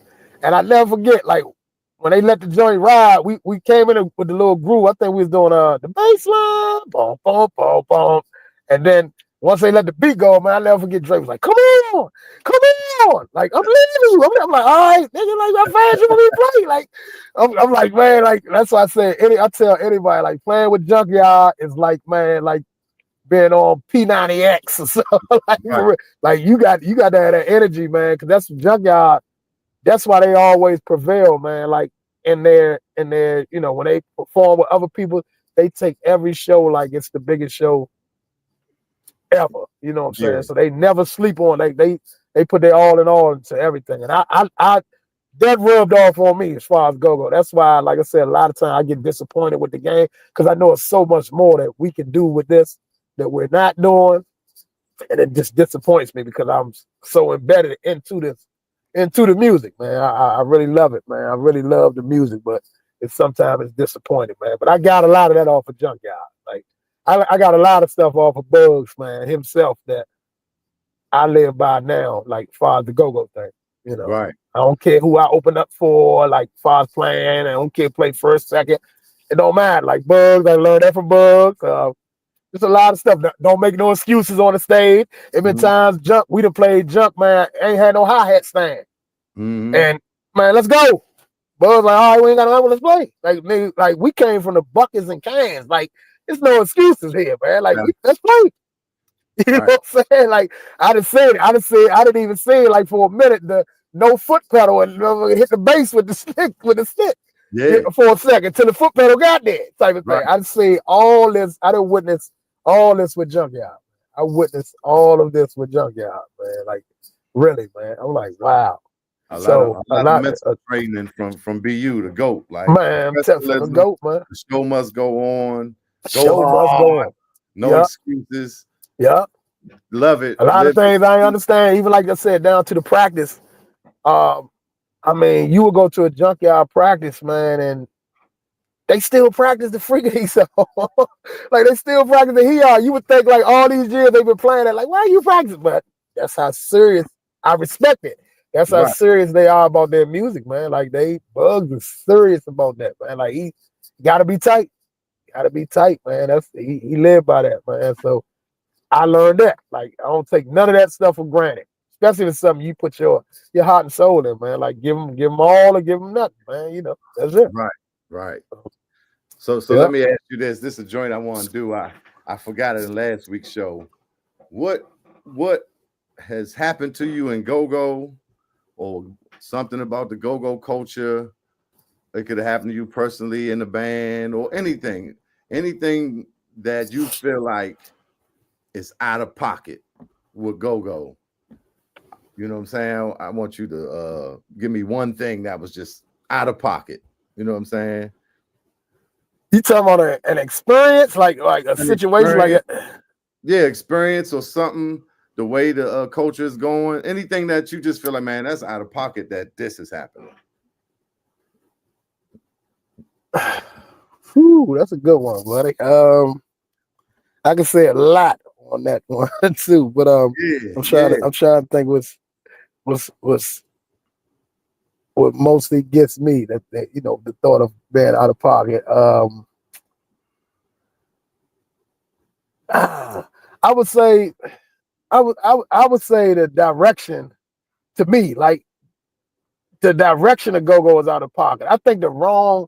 And I never forget, like when they let the joint ride, we came in with the little groove. I think we was doing the bass line, boom, boom, boom, boom. And then once they let the beat go, man, I never forget Dre was like, come on. Like, I'm leaving you. I'm like, all right, nigga, like, how fast you want me to play? Like, I'm like, man, like, that's why I say, I tell anybody, like, playing with Junkyard is like, man, like, being on P90X or something. Like you got that energy, man, because that's Junkyard. That's why they always prevail, man. Like, in their, you know, when they perform with other people, they take every show like it's the biggest show ever. You know what I'm saying? So they never sleep on. They put their all in all into everything. And I that rubbed off on me as far as go-go. That's why, like I said, a lot of times I get disappointed with the game because I know it's so much more that we can do with this that we're not doing. And it just disappoints me because I'm so embedded into the music, man. I really love it, man. I really love the music, but sometimes it's disappointing, man. But I got a lot of that off of Junkyard. Like I got a lot of stuff off of Bugs, man, himself that I live by now, like far as the go-go thing. You know, right. I don't care who I open up for, like far as playing. I don't care play first, second. It don't matter. Like Bugs, I learned that from Bugs. There's a lot of stuff. Don't make no excuses on the stage. There been times we done played junk, man. Ain't had no hi-hat stand. And man, let's go. Bugs like, all right, we ain't got no, let's play. Like, nigga, like we came from the buckets and cans. Like, there's no excuses here, man. Like, let's play. You know what I'm saying? Like, I didn't even say like for a minute the no foot pedal and hit the bass with the stick for a second till the foot pedal got there type of thing. I'd say all this. I didn't witness all this with Junkyard. I witnessed all of this with Junkyard, man. Like, really, man. I'm like, wow. A lot of mental training from BU to GOAT. Like, man, I'm telling you, the GOAT, man. The show must go on. Must go on. No excuses. Yeah. Love it. A lot of things I understand, even like I said, down to the practice. I mean, you would go to a Junkyard practice, man, and they still practice the freaking song. Like, they still practice the he-are. You would think, like, all these years they've been playing it, like, why are you practicing? But that's how serious, I respect it. That's how serious they are about their music, man. Like, Bugs is serious about that, man. Like, he gotta be tight. Gotta be tight, man. He lived by that, man. So I learned that. Like, I don't take none of that stuff for granted. especially if it's something you put your heart and soul in, man. Like give them all or give them nothing, man. You know, that's it. Right. So Yeah. let me ask you this. This is a joint I want to do. I forgot it in last week's show. What has happened to you in go-go, or something about the go-go culture? It could have happened to you personally in the band, or anything that you feel like is out of pocket with go-go. You know what I'm saying? I want you to give me one thing that was just out of pocket. You know what I'm saying? You talking about an experience, like a situation, like experience or something. The way the culture is going, anything that you just feel like, man, that's out of pocket that this is happening. Whew, that's a good one, buddy. I can say a lot on that one too, but I'm trying to think what mostly gets me that you know, the thought of being out of pocket. I would say the direction, to me, like the direction of go-go is out of pocket. I think the wrong,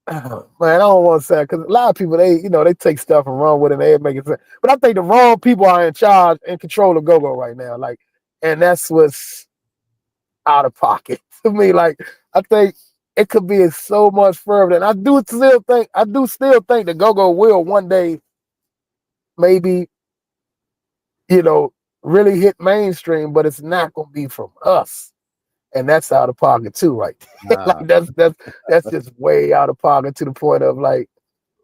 man, I don't want to say, because a lot of people, they take stuff and run with it and they make it sense. But I think the wrong people are in charge and control of go-go right now. Like, and that's what's out of pocket to me. Like, I think it could be so much further. And I do still think the go-go will one day maybe, you know, really hit mainstream, but it's not gonna be from us. And that's out of pocket too, right? Like that's just way out of pocket, to the point of like,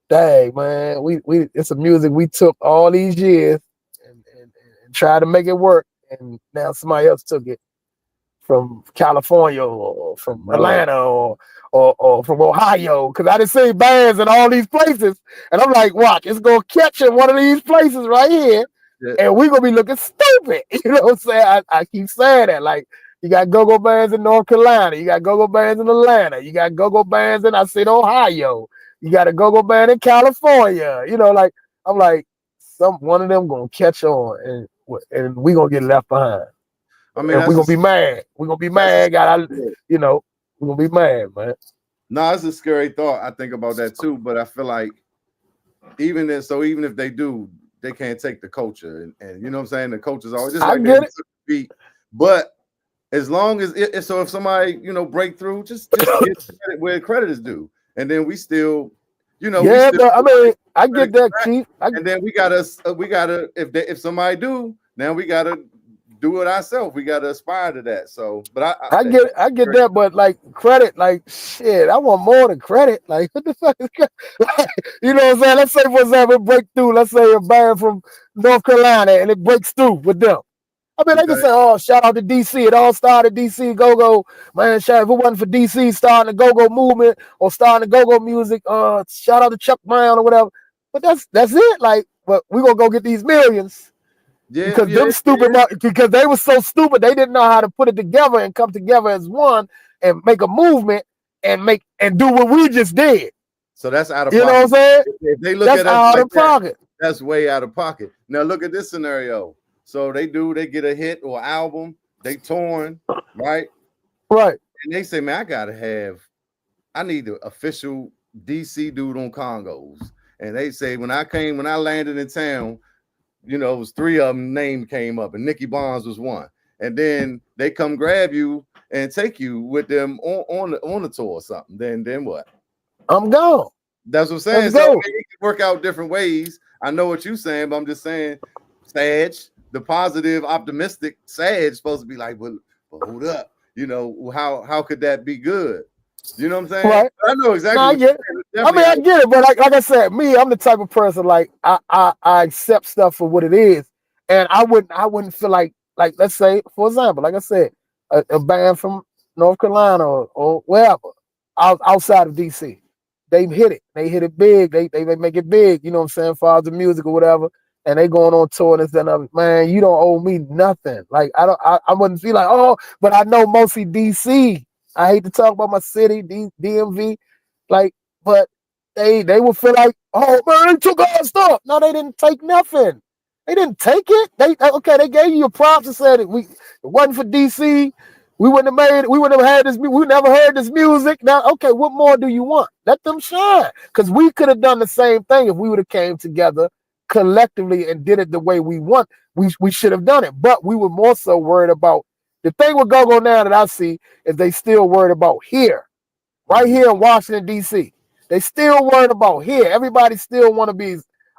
dang, man, we it's a music we took all these years and tried to make it work, and now somebody else took it from California or from Atlanta or from Ohio. Because I done seen bands in all these places, and I'm like, watch, it's gonna catch in one of these places right here. Yeah. And we're gonna be looking stupid. You know what I'm saying? I keep saying that. Like, you got go-go bands in North Carolina, you got go-go bands in Atlanta, you got go-go bands in, I said, Ohio, you got a go-go band in California. You know, like, I'm like, one of them gonna catch on, and we gonna get left behind. I mean, we're gonna be mad. We're gonna be mad. We're gonna be mad, man. No, it's a scary thought. I think about that too, but I feel like even if they do, they can't take the culture, and you know what I'm saying. The culture's always just like, I get it. Beat. But as long as so if somebody break through, just get credit where credit is due, and then we still, yeah. I mean, I get that, Chief. And then we gotta if somebody do, now we gotta do it ourselves. We gotta aspire to that. So, but I get that, but like credit, like shit, I want more than credit. Like, what the fuck is credit? Like, you know what I'm saying? Let's say, for example, it break through. Let's say a band from North Carolina and it breaks through with them. I mean, they can say, "Oh, shout out to DC. It all started DC go-go, man. If it wasn't for DC starting the go-go movement or starting the go-go music, shout out to Chuck Brown or whatever." But that's it. Like, but we gonna go get these millions. Yeah, because them stupid, because they were so stupid, they didn't know how to put it together and come together as one and make a movement and do what we just did. So that's out of pocket. You know what I'm saying? If they look that's at us out of pocket. That's way out of pocket. Now look at this scenario. So they get a hit or album, they torn, right? Right. And they say, man, I need the official DC dude on Congos. And they say, when I landed in town, it was 3 of them name came up, and Nicky Barnes was one. And then they come grab you and take you with them on the tour or something. Then what? I'm gone. That's what I'm saying. So it can work out different ways. I know what you're saying, but I'm just saying, Sag, the positive, optimistic Sag, supposed to be like, but hold up. How could that be good? You know what I'm saying? Right. I know exactly. No, I get it. I get it, but like I said, I'm the type of person, like I accept stuff for what it is, and I wouldn't feel like let's say, for example, like I said, a band from North Carolina or wherever outside of DC, they hit it big, they make it big. You know what I'm saying? For the music or whatever, and they going on tour and this and that. Man, you don't owe me nothing. Like I wouldn't feel like, oh, but I know mostly DC. I hate to talk about my city, DMV, like, but they will feel like, oh man, they took our stuff. No, they didn't take nothing. They didn't take it. They gave you your props and said it wasn't for DC. We wouldn't have made it. We wouldn't have had this. We never heard this music. Now, okay, what more do you want? Let them shine. Because we could have done the same thing if we would have came together collectively and did it the way we want. We should have done it. But we were more so worried about the thing with Go-Go now that I see is they still worried about here, right here in Washington, D.C. They still worried about here. Everybody still want to be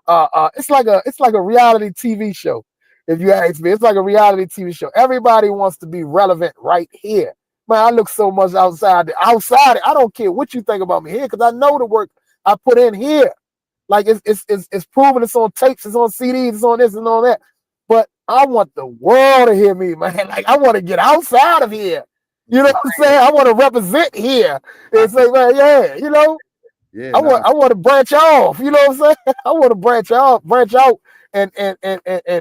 it's like a reality TV show. If you ask me, it's like a reality TV show. Everybody wants to be relevant right here. Man, I look so much outside. Outside, I don't care what you think about me here because I know the work I put in here. Like it's proven. It's on tapes. It's on CDs. It's on this and on that. But I want the world to hear me, man. Like I want to get outside of here. You know what I'm saying? I want to represent here and say, man, yeah, you know. Yeah, I want to branch off. You know what I'm saying? I want to branch out and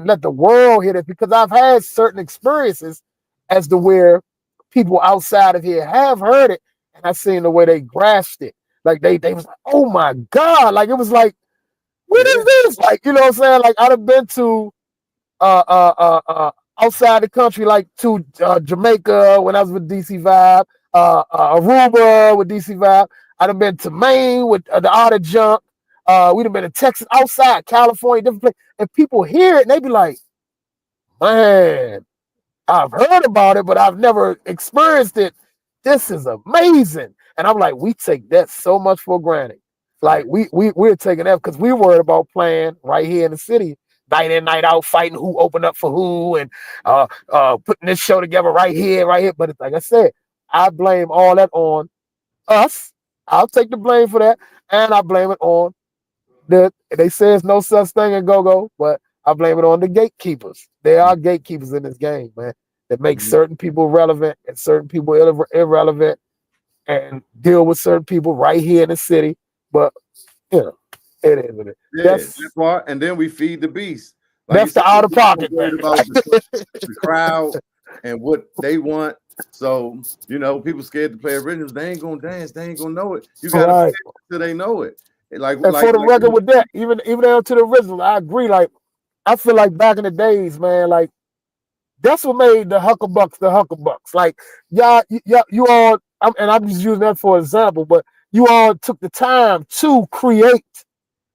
let the world hear this because I've had certain experiences as to where people outside of here have heard it, and I've seen the way they grasped it. Like they was like, oh my God, like it was like, what is this? Like, you know what I'm saying? Like I'd have been to outside the country, like to Jamaica when I was with DC Vibe, Aruba with DC Vibe. I'd have been to Maine with the Art of Junk. We'd have been to Texas, outside, California, different places. And people hear it and they be like, man, I've heard about it, but I've never experienced it. This is amazing. And I'm like, we take that so much for granted. Like we're taking that because we're worried about playing right here in the city, night in, night out, fighting who opened up for who and putting this show together right here. But it's like I said, I blame all that on us. I'll take the blame for that, and I blame it on they say there's no such thing in go-go, but I blame it on the gatekeepers. There are gatekeepers in this game, man, that make certain people relevant and certain people irrelevant and deal with certain people right here in the city. But, you know, it is what it is. Yeah, that's why, and then we feed the beast. Like that's the out-of-pocket, man. About the crowd and what they want. So, you know, people scared to play originals. They ain't gonna dance. They ain't gonna know it. You gotta play it till they know it. Like, and for the record with that, even down to the original, I agree. Like, I feel like back in the days, man, like that's what made the Huckabucks. Like, y'all, you all, and I'm just using that for example, but you all took the time to create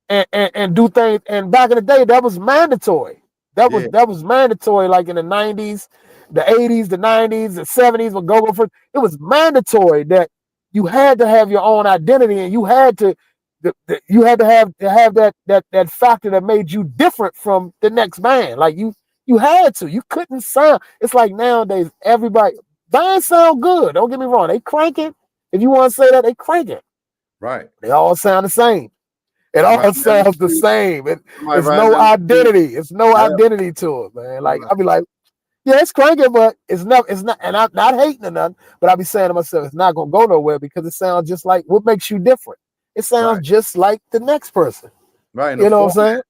and do things. And back in the day, that was mandatory. That was mandatory. Like in the 90s. The 80s, the 90s, the 70s when go-go first, it was mandatory that you had to have your own identity and you had to have that factor that made you different from the next band. Like you had to. You couldn't sound. It's like nowadays everybody bands sound good. Don't get me wrong. They crank it. If you want to say that, they crank it. Right. They all sound the same. It all sounds the same. It's no identity. It's no identity to it, man. Like I'll be like, yeah, it's cranking, but it's not, and I'm not hating or nothing, but I'll be saying to myself, it's not gonna go nowhere because it sounds just like what makes you different. It sounds just like the next person. Right. You know what I'm saying?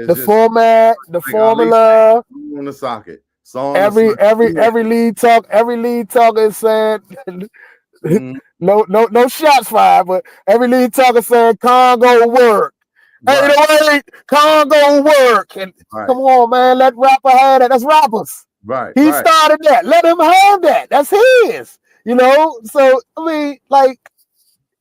The format, the formula on the socket. Every lead talker is saying no shots fired, but every lead talker saying Congo work. Right. 808, Congo work. And come on, man, let rapper have that. That's rappers. Right. He started that. Let him have that. That's his. You know? So, I mean, like,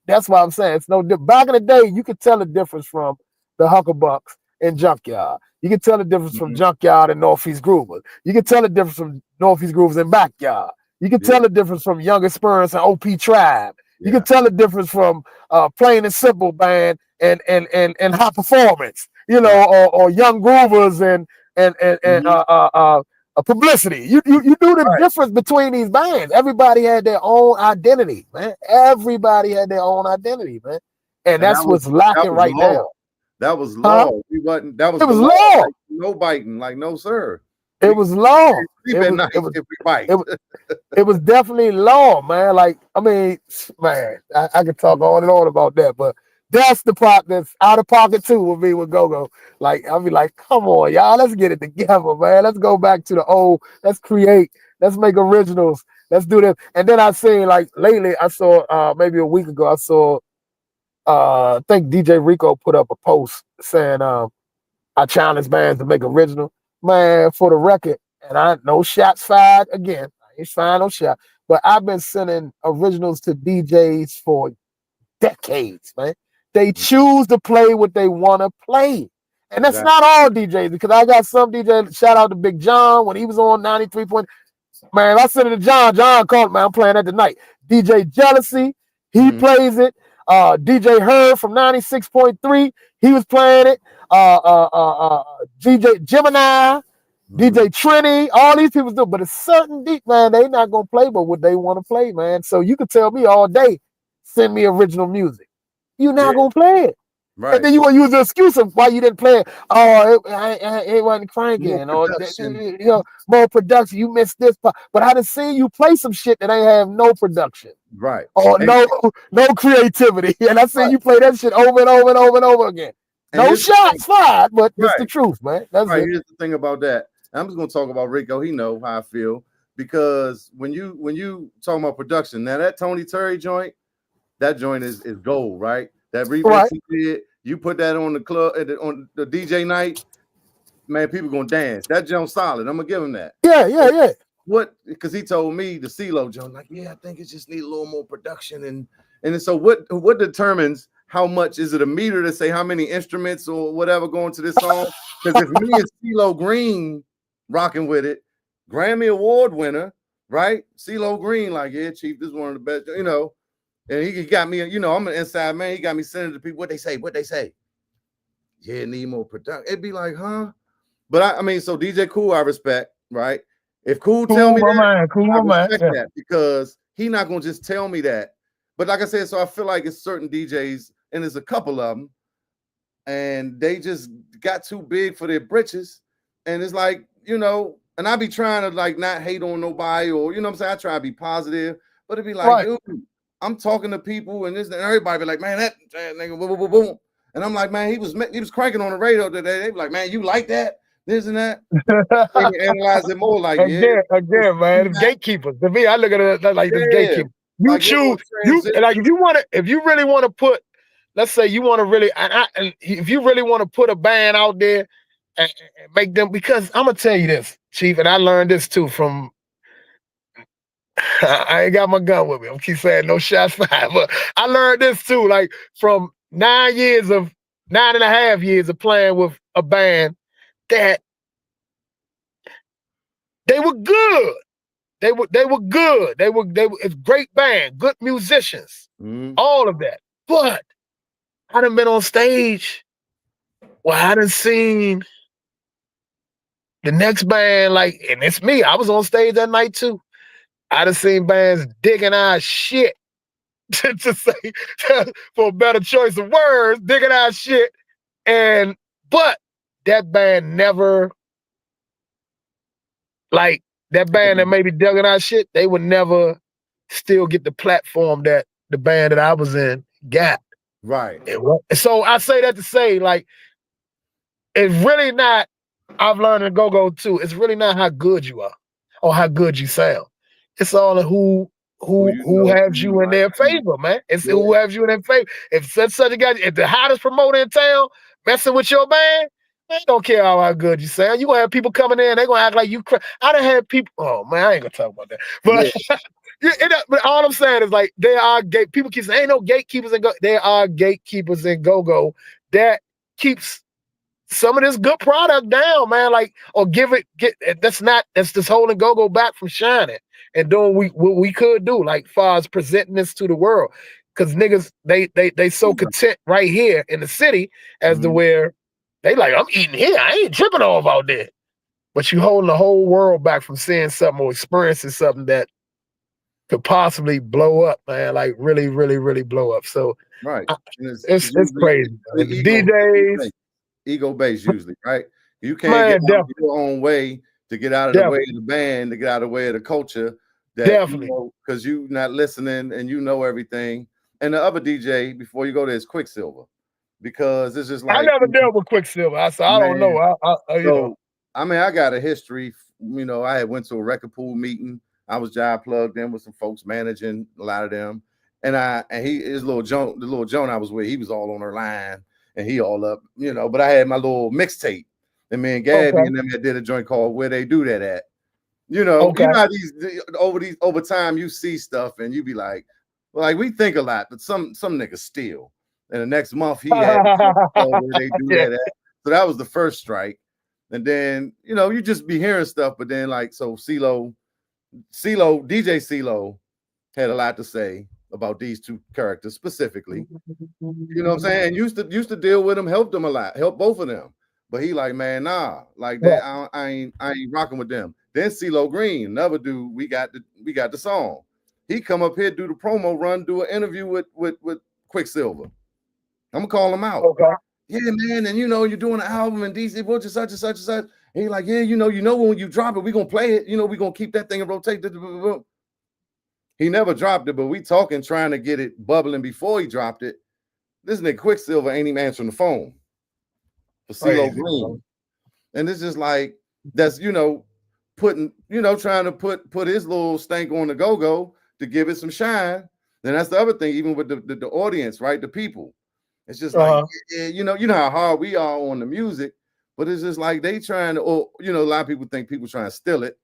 that's what I'm saying. It's no different. Back in the day, you could tell the difference from the Huckabucks and Junkyard. You could tell the difference from Junkyard and Northeast Groovers. You could tell the difference from Northeast Groovers and Backyard. You could tell the difference from Young Experience and OP Tribe. You could tell the difference from Plain and Simple Band and High Performance, you know, or Young Groovers and Publicity. You do the difference between these bands. Everybody had their own identity, man. Everybody had their own identity, man. And that's what's lacking right now. That was law. We wasn't. That was. It was law. Like, no biting. Like no sir. It was law. It was definitely law, man. Like I mean, man, I could talk on and on about that, but that's the part that's out of pocket too with me with Go-Go. Like I'll be like, come on, y'all, let's get it together, man. Let's go back to the old. Let's create. Let's make originals. Let's do this. And then I seen like lately, I saw maybe a week ago, I saw I think DJ Rico put up a post saying I challenge bands to make original. man, for the record, and I no shots fired again. I ain't firing no shot, but I've been sending originals to DJs for decades, man. They choose to play what they want to play. And that's not all DJs, because I got some DJs, shout out to Big John when he was on 93 point. Man, I sent it to John. John called, man, I'm playing that tonight. DJ Jealousy, he plays it. DJ Herb from 96.3, he was playing it. DJ Gemini, DJ Trini, all these people do. But a certain deep, man, they not going to play but what they want to play, man. So you can tell me all day, send me original music. You're not going to play it. Right. And then you want to use the excuse of why you didn't play it. Oh, it wasn't cranking. Or, you know, more production. You missed this part. But I done seen you play some shit that ain't have no production. Right. Or no creativity. And I seen you play that shit over and over and over and over again. And no shots fired, but it's the truth, man. That's it. Here's the thing about that. I'm just gonna talk about Rico. He know how I feel, because when you talking about production, now that Tony Terry joint, that joint is gold, right? That remix he did, you put that on the club on the DJ night, man, people gonna dance. That joint solid. I'm gonna give him that. Yeah. What? Because he told me the CeeLo joint, like, I think it just need a little more production, and so what determines how much? Is it a meter to say how many instruments or whatever going to this song? Because if me and CeeLo Green rocking with it, Grammy Award winner, right? CeeLo Green, like, yeah, Chief, this is one of the best, you know. And he got me, you know, I'm an inside man. He got me sending to people what they say. Yeah, need more production. It'd be like, huh? But I mean, so DJ Cool, I respect, right? If Cool tell me that, I respect that, because he not gonna just tell me that. But like I said, so I feel like it's certain DJs, and there's a couple of them, and they just got too big for their britches. And it's like, you know, and I be trying to like not hate on nobody, or, you know what I'm saying? I try to be positive, but it'd be like, dude, I'm talking to people and this, and everybody be like, man, that nigga, boom, boom, boom. And I'm like, man, he was cranking on the radio today. They be like, man, you like that? This and that. And analyze it more like, again, man, gatekeepers. To me, I look at it like this gatekeeper. You like, choose, like if you really want to put, let's say you want to really, and if you really want to put a band out there and make them, because I'm gonna tell you this, Chief, and I learned this too from. I ain't got my gun with me. I'm keep saying no shots fired, but I learned this too, like from 9.5 years of playing with a band that they were good. They were good. They were it's great band, good musicians, all of that. But I done been on stage where I done seen the next band, like, and it's me. I was on stage that night too. I done seen bands digging our shit, to say, for a better choice of words, digging our shit. But that band never, like, that band that maybe digging our shit, they would never still get the platform that the band that I was in got. Right. So I say that to say, like, it's really not, I've learned in go-go too, it's really not how good you are or how good you sound. It's all in who has you in their favor, man. It's who has you in their favor. If such a guy, if the hottest promoter in town messing with your band, they don't care how good you sound. You gonna have people coming in, they gonna act like you. I done had people. Oh man, I ain't gonna talk about that. But but all I'm saying is, like, there are people keep saying ain't no gatekeepers in go. There are gatekeepers in go-go that keeps some of this good product down, man. Like, or that's just holding go-go back from shining and doing what we could do, like far as presenting this to the world. Cause niggas, they so content right here in the city as to where they like, I'm eating here. I ain't tripping off out there. But you holding the whole world back from seeing something or experiencing something that could possibly blow up, man. Like really, really, really blow up. So it's crazy. The DJs. Ego based usually, right? You can't get your own way to get out of the way of the band, to get out of the way of the culture. Definitely. Because you not listening and you know everything. And the other DJ, before you go there, is Quicksilver. Because it's just like, I never dealt with Quicksilver. I don't know. You know. I mean, I got a history. You know, I had went to a record pool meeting. I was job plugged in with some folks managing a lot of them. And the little Joan I was with, he was all on her line and he all up, you know, but I had my little mixtape And me and Gabby and them did a joint called Where They Do That At. You know how over time you see stuff and you be like we think a lot, but some niggas steal. And the next month he had Where They Do That At. So that was the first strike. And then, you just be hearing stuff, but then so DJ CeeLo had a lot to say about these two characters specifically. You know what I'm saying? And used to deal with them, help them a lot, help both of them. But he like, man, nah, like that, I ain't rocking with them. Then CeeLo Green, another dude, we got the song. He come up here, do the promo run, do an interview with Quicksilver. I'm gonna call him out. Okay. Yeah, man, and you're doing an album in DC, which is such and such and such. And he like, yeah, when you drop it, we're gonna play it. We're gonna keep that thing and rotate. He never dropped it, but we talking, trying to get it bubbling before he dropped it. This nigga Quicksilver ain't even answering the phone for CeeLo Green. And it's just like, that's, putting, trying to put his little stank on the go-go to give it some shine. Then that's the other thing, even with the audience, right? The people. It's just like, you know how hard we are on the music, but it's just like they trying to, or, a lot of people think people trying to steal it.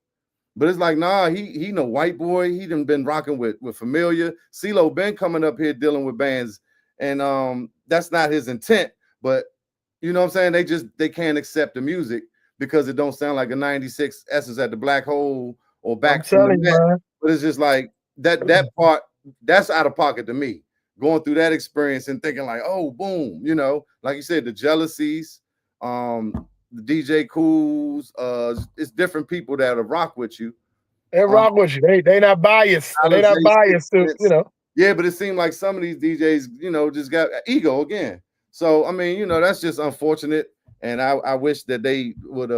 But it's like, nah, he no white boy. He done been rocking with Familiar. CeeLo been coming up here dealing with bands, and that's not his intent. But you know what I'm saying? They can't accept the music because it don't sound like a 96 Essence at the Black Hole or Back to the Net. But it's just like that part, that's out of pocket to me. Going through that experience and thinking like, oh, boom, like you said, the jealousies, the DJ Cools, it's different people that'll rock with you. They rock with you. They not biased. They not biased to, Yeah, but it seemed like some of these DJs, just got ego again. So I mean, that's just unfortunate. And I wish that they would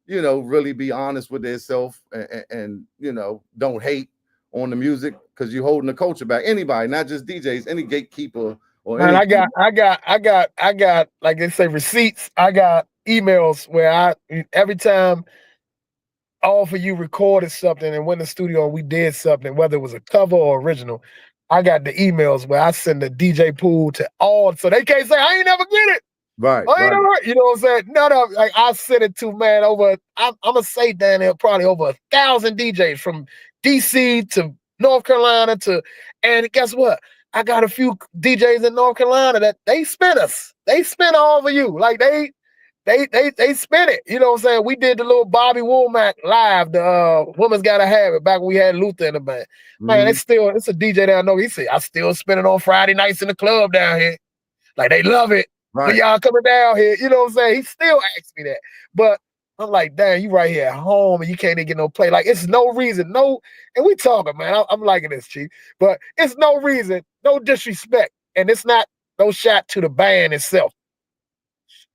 really be honest with themselves and don't hate on the music, because you're holding the culture back. Anybody, not just DJs, any gatekeeper or man, I got like they say receipts. I got emails where every time All For You recorded something and went in the studio and we did something, whether it was a cover or original, I got the emails where I send the DJ pool to all, so they can't say I ain't never get it. Right. I ain't never, you know what I'm saying? No, like I sent it to, man, I'm gonna say down there probably over 1,000 DJs from DC to North Carolina and guess what? I got a few DJs in North Carolina that they spin us. They spin All For You. Like they spin it. You know what I'm saying? We did the little Bobby Womack live, the Woman's Gotta Have It, back when we had Luther in the band. Man, it's a DJ that I know. He said, I still spin it on Friday nights in the club down here. Like they love it. Right. When y'all coming down here, you know what I'm saying? He still asks me that. But I'm like, damn, you right here at home and you can't even get no play. Like, it's no reason, and we talking, man. I'm liking this, Chief. But it's no reason, no disrespect. And it's not no shot to the band itself.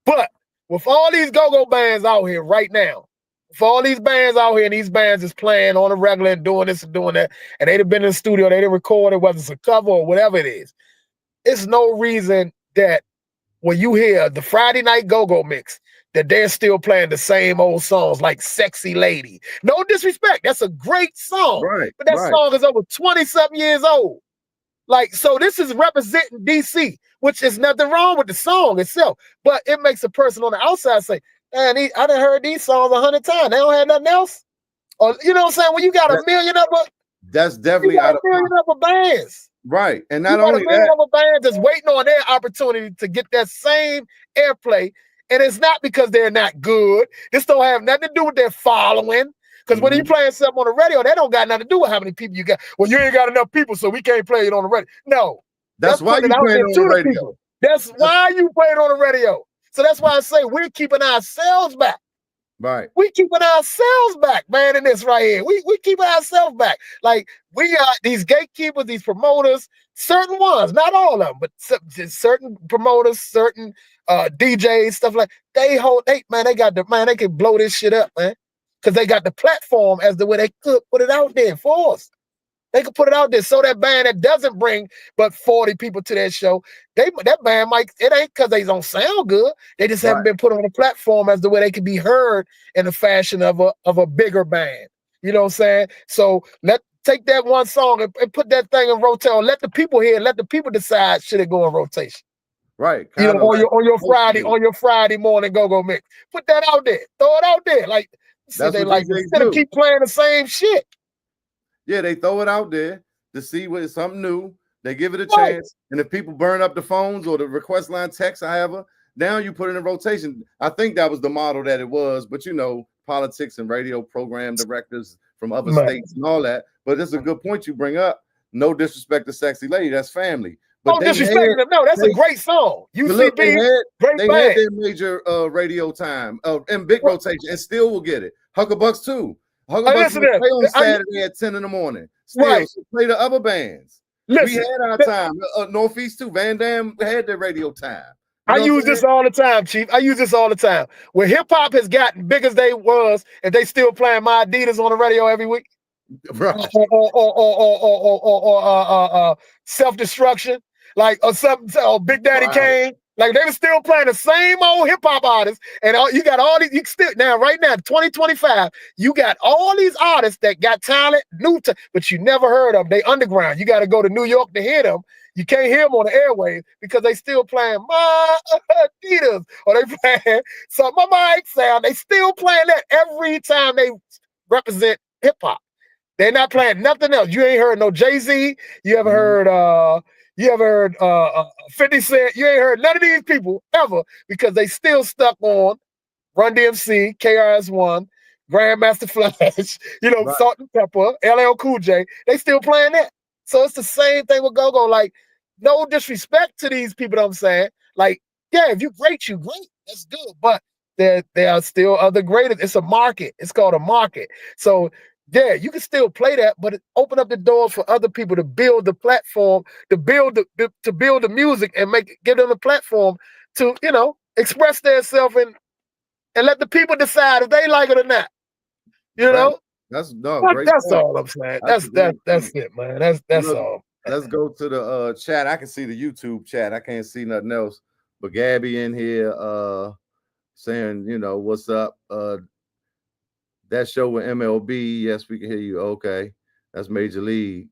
But with all these go-go bands out here right now, with all these bands out here and these bands is playing on a regular and doing this and doing that, and they'd have been in the studio, they'd have recorded, whether it's a cover or whatever it is, it's no reason that when you hear the Friday night go-go mix, that they're still playing the same old songs like Sexy Lady. No disrespect. That's a great song. Right, but that song is over 20-something years old. Like, so this is representing DC, which is nothing wrong with the song itself. But it makes a person on the outside say, man, I done heard these songs 100 times. They don't have nothing else. Or, you know what I'm saying? When you got a million of them, that's definitely out of a million of bands. Right. And not only that, other bands that's waiting on their opportunity to get that same airplay. And it's not because they're not good. This don't have nothing to do with their following. Because when you playing something on the radio, that don't got nothing to do with how many people you got. Well, you ain't got enough people, so we can't play it on the radio. No. That's why you play it on the radio. People. That's why you play it on the radio. So that's why I say we're keeping ourselves back. Right. We keeping ourselves back, man, in this right here. We keeping ourselves back. Like, we got these gatekeepers, these promoters, certain ones, not all of them, but certain promoters, certain DJs, stuff like they can blow this shit up, man. Because they got the platform as the way they could put it out there for us. They could put it out there so that band that doesn't bring but 40 people to their show, that band might, it ain't because they don't sound good. They just haven't been put on the platform as the way they could be heard in the fashion of a bigger band. You know what I'm saying? So take that one song and put that thing in rotation. Let the people hear, let the people decide should it go in rotation. Right. You know, Kinda on your like Friday morning go mix. Put that out there. Throw it out there. Like see, that's they what like DJs instead of do. keep playing the same shit. Yeah, they throw it out there to see what is something new. They give it a Right. chance. And if people burn up the phones or the request line text, however, now you put it in rotation. I think that was the model that it was, but you know, politics and radio program directors from other Man. states and all that. But it's a good point you bring up. No disrespect to Sexy Lady, that's family. But Oh, they disrespecting them. No, that's a great song. look, UCB, great they band. had their major radio time and big rotation and still will get it. Huckabucks too. Huckabucks will play on Saturday at 10 in the morning. Still, so play the other bands. Listen, we had our time. Northeast too. Van Dam had their radio time. I use this all the time, Chief. I use this all the time. When hip hop has gotten big as they was, and they still playing My Adidas on the radio every week, right? Or Self-Destruction, like or something, or Big Daddy Kane. Like they were still playing the same old hip hop artists, and you got all these. You still now, right now, 2025, you got all these artists that got talent, but you never heard of them. They underground. You got to go to New York to hear them. You can't hear them on the airwaves because they still playing My Adidas or they playing so my mic sound. They still playing that every time they represent hip hop. They're not playing nothing else. You ain't heard no Jay-Z. You ever heard 50 Cent. You ain't heard none of these people ever because they still stuck on Run DMC, KRS-One, Grandmaster Flash, Salt and Pepper, LL Cool J. They still playing that. So it's the same thing with go-go. Like, no disrespect to these people, I'm saying. Like, yeah, if you're great, you're great. That's good. But there are still other greatest. It's a market. It's called a market. So yeah, you can still play that, but open up the doors for other people to build the platform, to build the music and give them a platform to, express themselves and let the people decide if they like it or not. You know? That's great. That's all I'm saying. That's it, man. That's all. Let's go to the chat. I can see the YouTube chat. I can't see nothing else. But Gabby in here saying, what's up? That show with MLB, yes, we can hear you. Okay, that's Major League.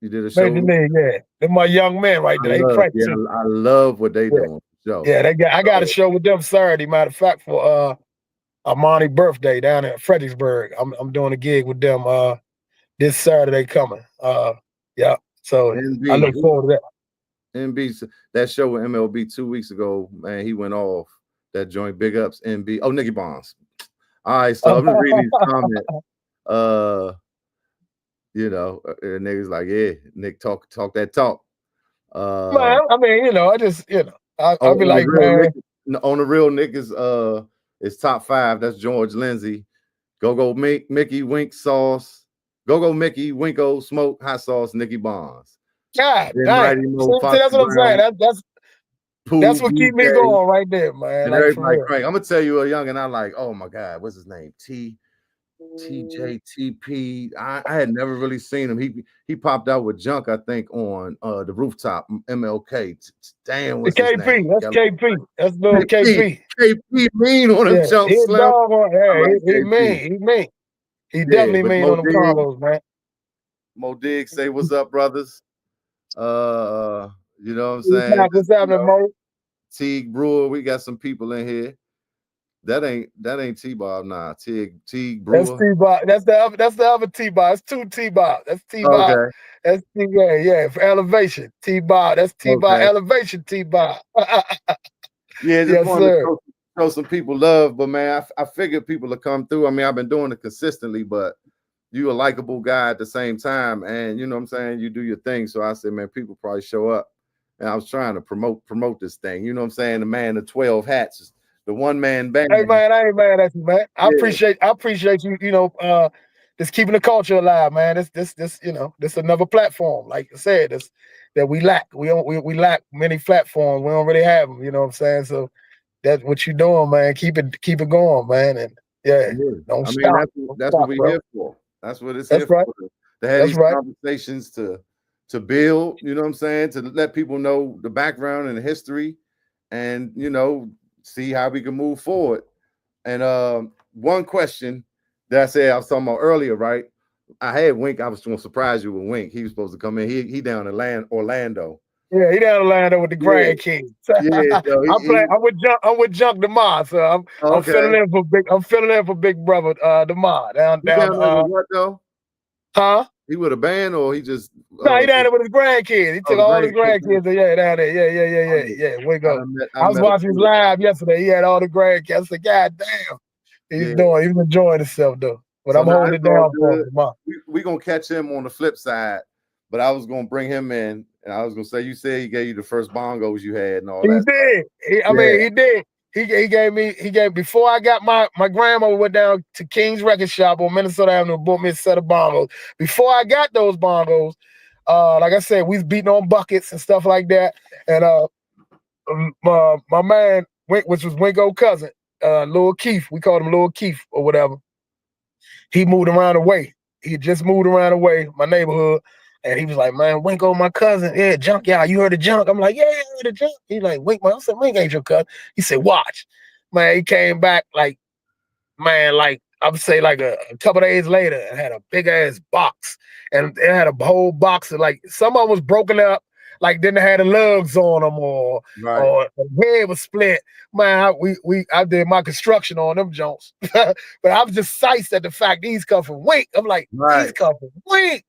You did a show. Major League, yeah. They're my young men right there. I love what they doing. So, yeah, I got a show with them Saturday. Matter of fact, for Armani's birthday down in Fredericksburg. I'm doing a gig with them this Saturday coming. Yeah. So NB, I look forward to that. NB, that show with MLB 2 weeks ago, man, he went off. That joint, big ups, NB. Oh, Nicky Barnes. All right, so I'm gonna read these comments. Niggas like, yeah, Nick talk that talk. Man, I mean, I just, I'll be like, man. On the real niggas, it's top 5. That's George Lindsay. Go Mickey Wink Sauce. Go Mickey Winko Smoke Hot Sauce Nicky Barnes. God, that's what I'm saying. That's what keep me going right there, man. And like, everybody crank. I'm gonna tell you a young and I like, oh my God, what's his name? TJTP. I had never really seen him. He popped out with Junk, I think, on the rooftop. MLK. Damn, what's his name? That's KP. That's little KP. KP mean on him Junk Slim. He mean. He definitely mean on them combos, man. Mo Diggs say what's up, brothers. You know what I'm saying? What's happening, Mo? Teague Brewer, we got some people in here. That ain't T-Bob, nah. Teague Brewer. That's T-Bob. That's the other T-Bob. It's 2 T-Bob. That's T-Bob. Okay. That's T-Bob, for elevation. T-Bob. That's T-Bob elevation T-Bob. Yeah, just wanted to show some people love, but man, I figured people will come through. I mean, I've been doing it consistently, but you a likable guy at the same time, and you know what I'm saying, you do your thing. So I said, man, people probably show up. And I was trying to promote this thing. You know what I'm saying? The man of 12 hats, the one-man band. Hey man, I ain't mad at you, man. I appreciate you, just keeping the culture alive, man. This another platform. Like I said, that we lack. We lack many platforms. We don't really have them, you know what I'm saying? So that's what you're doing, man. Keep it going, man. And don't stop. That's what we're here for. That's what it's here for. To have these conversations to build, you know what I'm saying, to let people know the background and the history and, see how we can move forward. And one question that I said I was talking about earlier, right? I had Wink. I was going to surprise you with Wink. He was supposed to come in. He down in Orlando. Yeah, he down the line there with the Yeah. grandkids. Yeah, so I'm with Junk Demar, so I'm filling okay. in for big brother Demar down He down there with what though? huh? He with a band or he just No, he down there with his grandkids. He took the all his grandkids? grandkids. Yeah, down there. Oh, Yeah. Wingo. I I was met a watching his few. live yesterday. He had all the grandkids. I said, God damn. He was enjoying himself though. But So I'm now holding it's it all down for good. him tomorrow. We gonna catch him on the flip side, but I was gonna bring him in, and I was gonna say, you said he gave you the first bongos you had and all He that. did. He did. He gave before I got my grandma went down to King's Record Shop on Minnesota Avenue and bought me a set of bongos. Before I got those bongos, like I said, we was beating on buckets and stuff like that. And my man, which was Wingo cousin, Lil Keith, we called him Lil Keith or whatever. He moved around the way. He had just moved around the way, my neighborhood. And he was like, man, Winko, my cousin. Yeah, Junk, yeah, you heard of Junk? I'm like, yeah, I heard of Junk. He's like, Wink, I said, Wink ain't your cousin. He said, watch. Man, he came back like, man, like, I would say like a couple of days later and had a big ass box. And it had a whole box of like, some of them was broken up, like didn't have the lugs on them or the head was split. Man, I did my construction on them Jones. But I was just sized at the fact these come from Wink. I'm like, these come from Wink.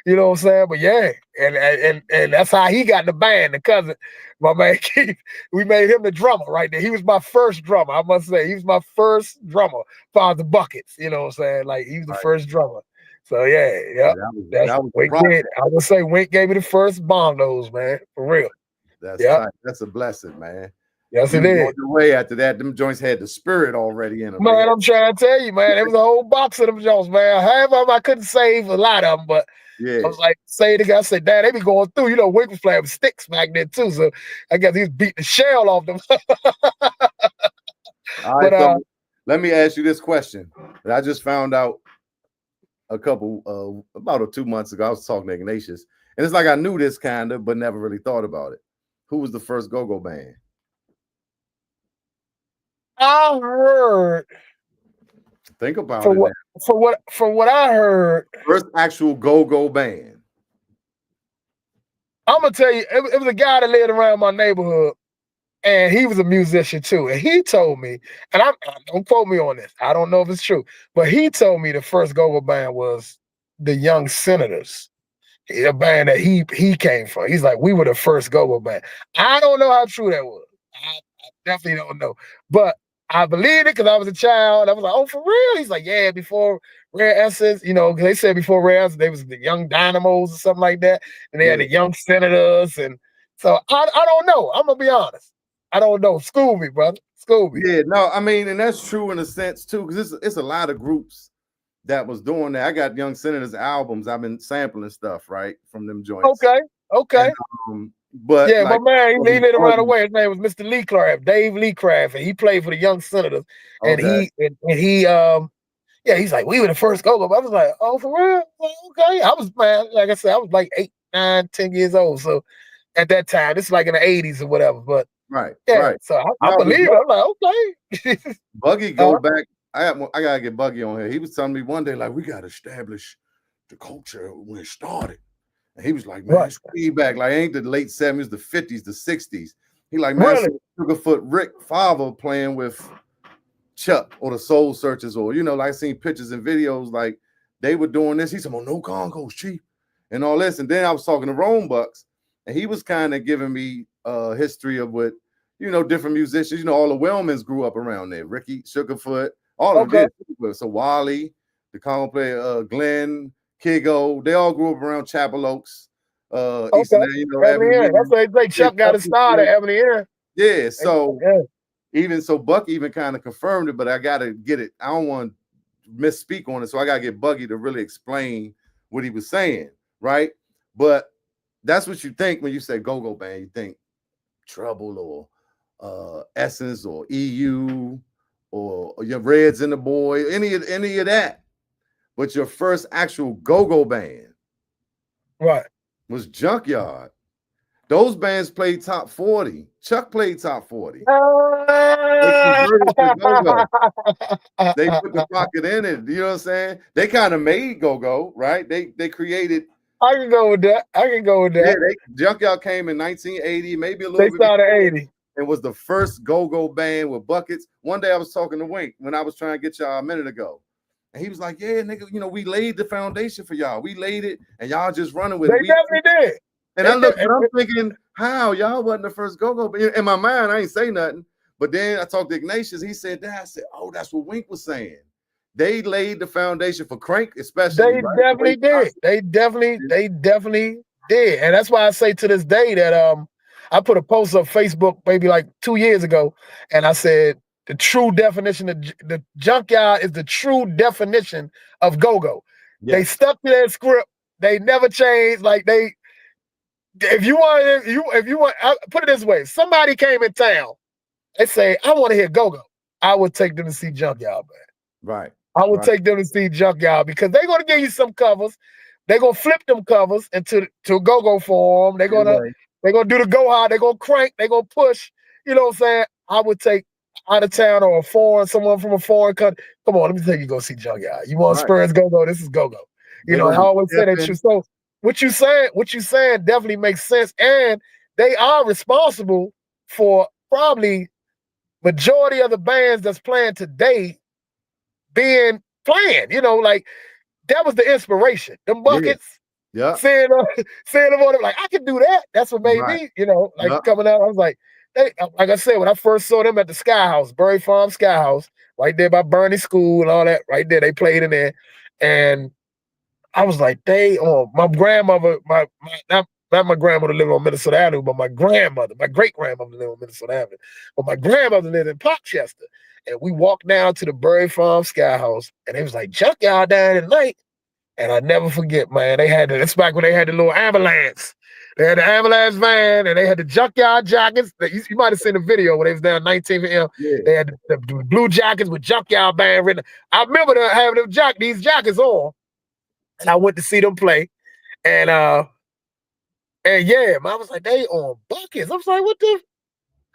You know what I'm saying? But yeah, and that's how he got in the band. The cousin, my man Keith, we made him the drummer right there. He was my first drummer, I must say. He was my first drummer. Father Buckets, you know what I'm saying? Like he was the first drummer. So yeah. That was Wink did. I would say Wink gave me the first bongos, man, for real. That's tight. That's a blessing, man. Yes, it is. On the way after that, them joints had the spirit already in them. Man, I'm trying to tell you, man, there was a whole box of them joints, man. Half of them I couldn't save a lot of them, but I was like, say the guy, I said, Dad, they be going through. You know, Wink was playing with sticks back then too, so I guess he was beating the shell off them. All right, so let me ask you this question that I just found out about 2 months ago. I was talking to Ignatius, and it's like I knew this kind of, but never really thought about it. Who was the first go-go band? I heard. Think about it. From what I heard, first actual go-go band. I'm gonna tell you, it was a guy that lived around my neighborhood, and he was a musician too. And he told me, and don't quote me on this, I don't know if it's true, but he told me the first go-go band was the Young Senators, a band that he came from. He's like, we were the first go-go band. I don't know how true that was. I definitely don't know, but I believed it because I was a child. I was like, oh, for real? He's like, yeah, before Rare Essence, you know, they said before Rare Essence, they was the Young Dynamos or something like that. And they had the Young Senators. And so I don't know. I'm going to be honest. I don't know. School me, brother. School me. Yeah, no, I mean, and that's true in a sense too, because it's a lot of groups that was doing that. I got Young Senators albums. I've been sampling stuff, right, from them joints. Okay. And, but yeah, like, my man, he lived around the way. His name was Mr. Lee Craft, Dave Lee Craft, and he played for the Young Senators. And he's like, we were the first go-go. I was like, oh, for real? Okay. I was, man, like I said, I was like 8, 9, 10 years old. So at that time, this is like in the 80s or whatever. But right. So I believe it. I'm like, okay. Buggy go back. I gotta get Buggy on here. He was telling me one day, like, we gotta establish the culture when it started. And he was like, man, it's way back. Like, ain't the late 70s, the 50s, the 60s. He like, man, Sugarfoot Rick Favre playing with Chuck or the Soul Searchers, or, you know, like I seen pictures and videos, like they were doing this. He said, well, no Congos, Chief, and all this. And then I was talking to Rome Bucks, and he was kind of giving me history of what, you know, different musicians, you know, all the Wellmans grew up around there. Ricky, Sugarfoot, all of them did. So Wally, the Congo Player, Glenn, Kigo, they all grew up around Chapel Oaks. Eastern, you know, Ebony. That's why Chuck got it started, Ebony. Yeah, so even so, Buck even kind of confirmed it, but I gotta get it. I don't want to misspeak on it, so I gotta get Buggy to really explain what he was saying, right? But that's what you think when you say go-go band. You think Trouble or Essence or EU or your Reds and the Boy, any of that. But your first actual go-go band, was Junkyard. Those bands played top 40. Chuck played top 40. They converted to go-go. They put the pocket in it. You know what I'm saying? They kind of made go-go, right? They created I can go with that. I can go with Yeah, that. Junkyard came in 1980, maybe a little They bit started before, 80. and was the first go-go band with buckets. One day I was talking to Wink when I was trying to get y'all a minute ago. And he was like, yeah, nigga, we laid the foundation for y'all. We laid it, and y'all just running with They it. definitely did. And I looked, and I'm thinking, how? Y'all wasn't the first go-go band. In my mind, I ain't say nothing. But then I talked to Ignatius. He said that. I said, oh, that's what Wink was saying. They laid the foundation for Crank, especially. They right? definitely did. They definitely did. And that's why I say to this day that I put a post on Facebook maybe like 2 years ago, and I said the true definition of the Junkyard is the true definition of go-go. Yes. They stuck to their script. They never changed. Like if you want, I put it this way: somebody came in town, they say, I want to hear go-go. I would take them to see Junkyard, man. Right. I would take them to see Junkyard because they're gonna give you some covers. They're gonna flip them covers into to go-go form. They're gonna do the go hard, they're gonna crank, they're gonna push. You know what I'm saying? I would take out of town or someone from a foreign country. Come on, let me take you go see Junkyard. You want Spurs go-go? This is go-go. You know, I always say that true. So what you saying definitely makes sense. And they are responsible for probably majority of the bands that's playing today playing, like that was the inspiration. Them buckets, seeing them on it, like I can do that. That's what made me, coming out. I was like I said, when I first saw them at the Sky House, Bury Farm Sky House, right there by Bernie School and all that, right there, they played in there, and I was like, my grandmother, not my grandmother lived on Minnesota Avenue, but my great grandmother lived on Minnesota Avenue, but my grandmother lived in Parkchester. And we walked down to the Bury Farm Sky House, and it was like Junkyard down at night. And I never forget, man. It's back when they had the little ambulance. They had the ambulance van, and they had the Junkyard jackets. You might have seen the video when they was down 19th and M. Yeah. They had the blue jackets with Junkyard band written. I remember them having these jackets on, and I went to see them play. And yeah, man, I was like, they on buckets. I was like, what the?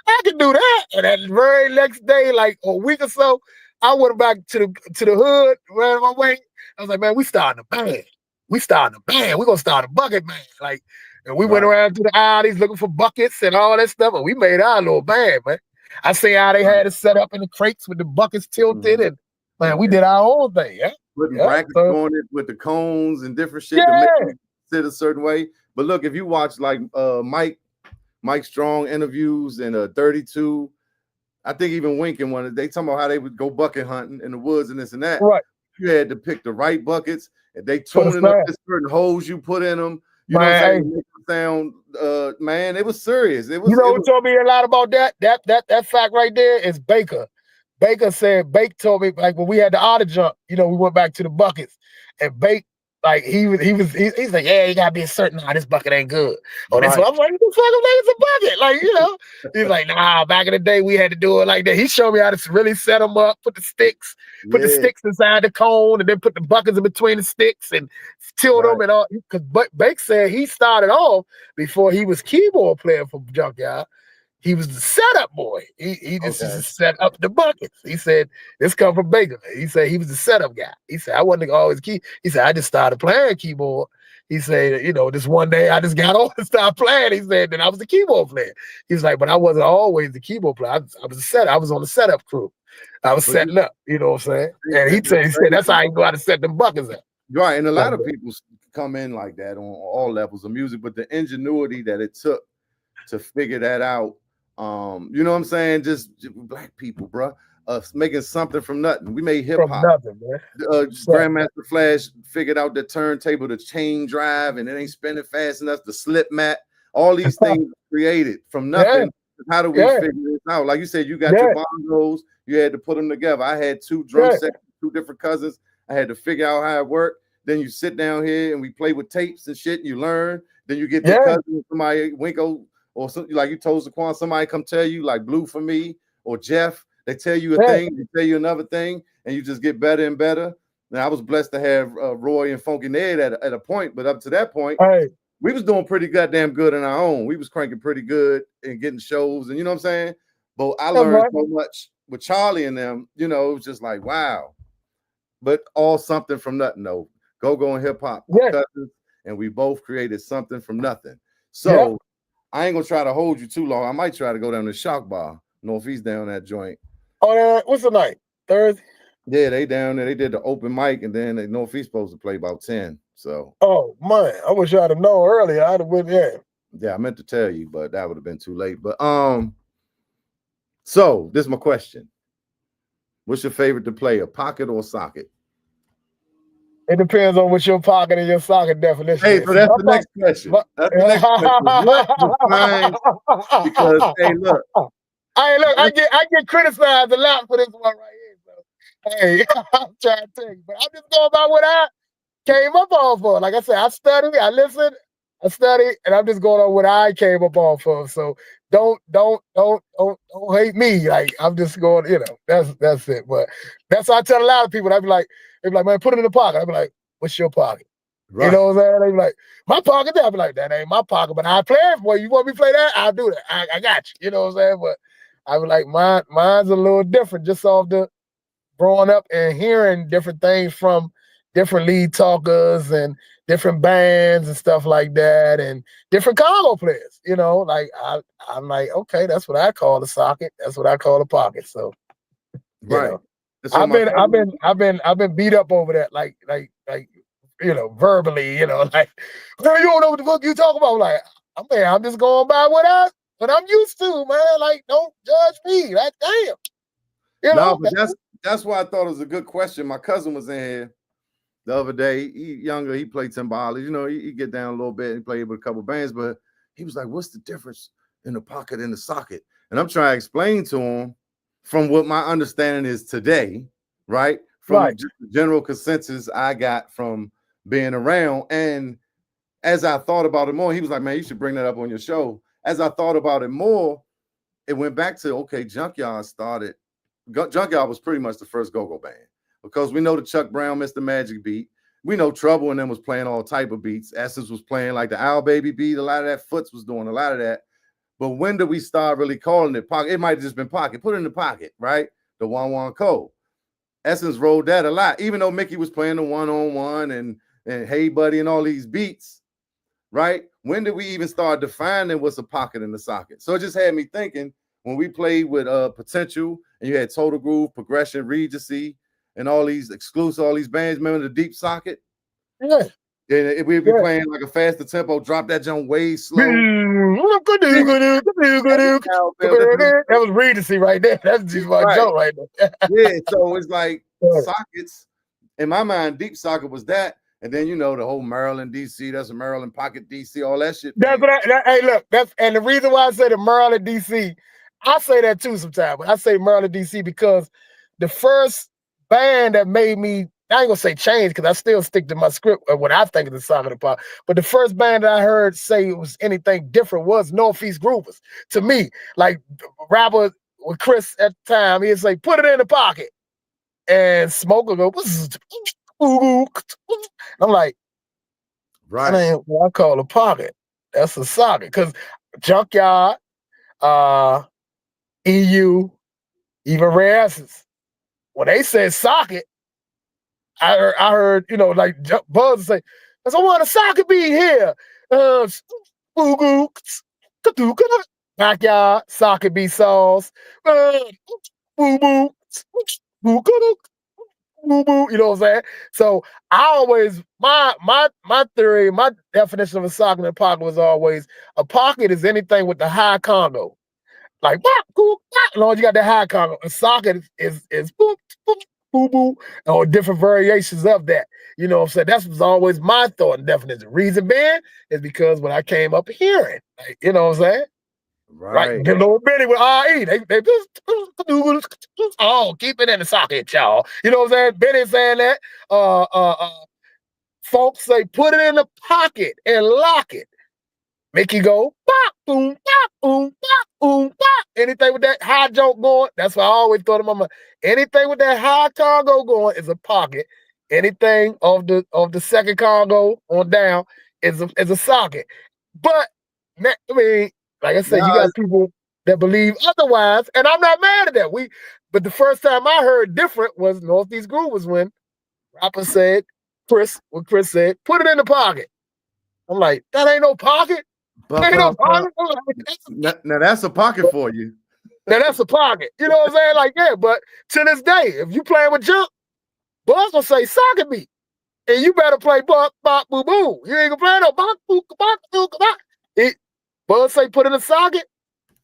I can do that. And that very next day, like a week or so, I went back to the hood, ran my way. I was like, man, we starting a band. We're gonna start a bucket band. Like, and we went around to the alleys looking for buckets and all that stuff, and we made our little band, man. I see how they had it set up in the crates with the buckets tilted, and man, we did our own thing, Putting brackets on it with the cones and different shit to make it sit a certain way. But look, if you watch like Mike Strong interviews and 32, I think even Wink in one, they talking about how they would go bucket hunting in the woods and this and that. Right. You had to pick the right buckets, and they tuning up the certain holes you put in them. You know what I'm saying? Sound, man, it was serious. It was. You know who told me a lot about that? That fact right there is Baker. Baker told me, like, when we had the auto jump, we went back to the buckets, and Baker, like, he's like, yeah, you gotta be a certain, this bucket ain't good. Oh, that's what I'm like, what the fuck, I'm like, it's a bucket. Like, he's like, nah, back in the day, we had to do it like that. He showed me how to really set them up, put the sticks inside the cone, and then put the buckets in between the sticks and tilt them and all. Because Bake said he started off before he was keyboard player for Junkyard. He was the setup boy. He just set up the buckets. He said, this come from Baker. He said he was the setup guy. He said, I wasn't always key. He said, I just started playing keyboard. He said, this one day I just got on and started playing. He said, then I was the keyboard player. He was like, but I wasn't always the keyboard player. I was a setup. I was on the setup crew. I was setting up, you know what I'm saying? And he said that's how he knew how to set them buckets up. Right. And a lot of people come in like that on all levels of music, but the ingenuity that it took to figure that out. You know what I'm saying? Just black people, bro. Making something from nothing. We made hip hop. Nothing, man. Grandmaster Flash figured out the turntable, the chain drive, and it ain't spinning fast enough. The slip mat, all these things created from nothing. How do we figure this out? Like you said, you got your bongos. You had to put them together. I had 2 drum sets, 2 different cousins. I had to figure out how it worked. Then you sit down here and we play with tapes and shit, and you learn. Then you get the cousin, somebody, Winko, or something like you told Sequan, somebody come tell you, like Blue for me or Jeff, they tell you a thing, they tell you another thing, and you just get better and better. Now I was blessed to have Roy and Funky Ned at a point, but up to that point, we was doing pretty goddamn good on our own. We was cranking pretty good and getting shows, and you know what I'm saying? But I learned so much with Charlie and them, it was just like, wow. But all something from nothing, though. Go and hip hop. and we both created something from nothing. So I ain't gonna try to hold you too long. I might try to go down to Shock Bar, Northeast down that joint. Oh, what's the night? Thursday? Yeah, they down there. They did the open mic, and then the Northeast supposed to play about 10. So. Oh man, I wish I'd have known earlier. I'd have went there. Yeah, I meant to tell you, but that would have been too late. But so this is my question. What's your favorite to play, a pocket or a socket? It depends on what your pocket and your socket definition Hey, is. so that's the next question. That's the next question. What defines, because hey, look. I get criticized a lot for this one right here. So hey, I'm trying to tell you, but I'm just going by what I came up on for. Like I said, I study, I listen, I study, and I'm just going on what I came up on for. So don't hate me. Like I'm just going, that's it. But that's what I tell a lot of people. They be like, man, put it in the pocket. I be like, what's your pocket? Right. You know what I'm saying? They be like, my pocket. I be like, that ain't my pocket, but I play it for you. You want me to play that? I'll do that. I got you. You know what I'm saying? But I be like, mine's a little different, just off the growing up and hearing different things from different lead talkers and different bands and stuff like that, and different Congo players. Like I'm like, okay, that's what I call the socket. That's what I call the pocket. So, right. I've been beat up over that, like verbally. Like, girl, you don't know what the fuck you talking about. Like, I'm just going by what I'm used to, man. Like, don't judge me. Like, damn. No, but that's why I thought it was a good question. My cousin was in here the other day. He younger, he played timbales. He get down a little bit and played with a couple bands, but he was like, what's the difference in the pocket and the socket? And I'm trying to explain to him from what my understanding is today, right? From the general consensus I got from being around. And as I thought about it more, he was like, man, you should bring that up on your show. As I thought about it more, it went back to, okay, Junkyard was pretty much the first go-go band, because we know the Chuck Brown, Mr. Magic beat. We know Trouble and them was playing all type of beats. Essence was playing like the Owl Baby beat. A lot of that. Foots was doing a lot of that. But when did we start really calling it pocket? It might have just been pocket. Put it in the pocket, right? The 1-1 code. Essence rolled that a lot, even though Mickey was playing the 1-on-1 and Hey Buddy and all these beats, right? When did we even start defining what's a pocket and a socket? So it just had me thinking, when we played with Potential, and you had Total Groove, Progression, Regency, and all these exclusive, all these bands, remember the Deep Socket? Yeah. And we'd be playing like a faster tempo, drop that jump way slow. That was Regency right there. That's just my joke right there. Yeah, so it's like sockets. In my mind, Deep Socket was that. And then, the whole Maryland, D.C., that's a Maryland Pocket, D.C., all that shit. That's what hey, look, and the reason why I say the Maryland, D.C., I say that too sometimes, but I say Maryland, D.C. because the first band that made me, I ain't gonna say change, because I still stick to my script of what I think is the socket of pop. But the first band that I heard say it was anything different was Northeast Groovers. To me, like rapper with Chris at the time, he'd say, put it in the pocket. And Smoke would go, I'm like, right. That ain't what I call a pocket. That's a socket. Because Junkyard, EU, even Rare Essence, when they said socket, I heard, like Buzz say, I want a socket beat here. Backyard, socket beat sauce. You know what I'm saying? So I always, my theory, my definition of a socket and a pocket was always, a pocket is anything with the high Congo. Like, Lord, you got that high Congo. A socket is boop, boop, boo, boo, or different variations of that. You know what I'm saying? That was always my thought and definition. Reason being is because when I came up hearing, like, you know what I'm saying? Right. The little Benny with RE, they just, keep it in the socket, y'all. You know what I'm saying? Benny saying that. Folks say, put it in the pocket and lock it. Make you go, bop, boom, bop, boom, bop, boom, bop. Anything with that high joke going, that's what I always thought in my mind. Anything with that high Congo going is a pocket. Anything of the second Congo on down is a socket. But, I mean, like I said, you got people that believe otherwise, and I'm not mad at that. But the first time I heard different was Northeast Groove was when rapper said, Chris said, put it in the pocket. I'm like, that ain't no pocket. Ain't no pocket. I'm like, now that's a pocket for you. now that's a pocket. You know what I'm saying? Like, yeah, but to this day, if you playing with junk, Buzz gonna say socket beat. And you better play bop, bop, boo, boo. You ain't gonna play no bop, boo, bop, boo, bop. Buzz say put in a socket.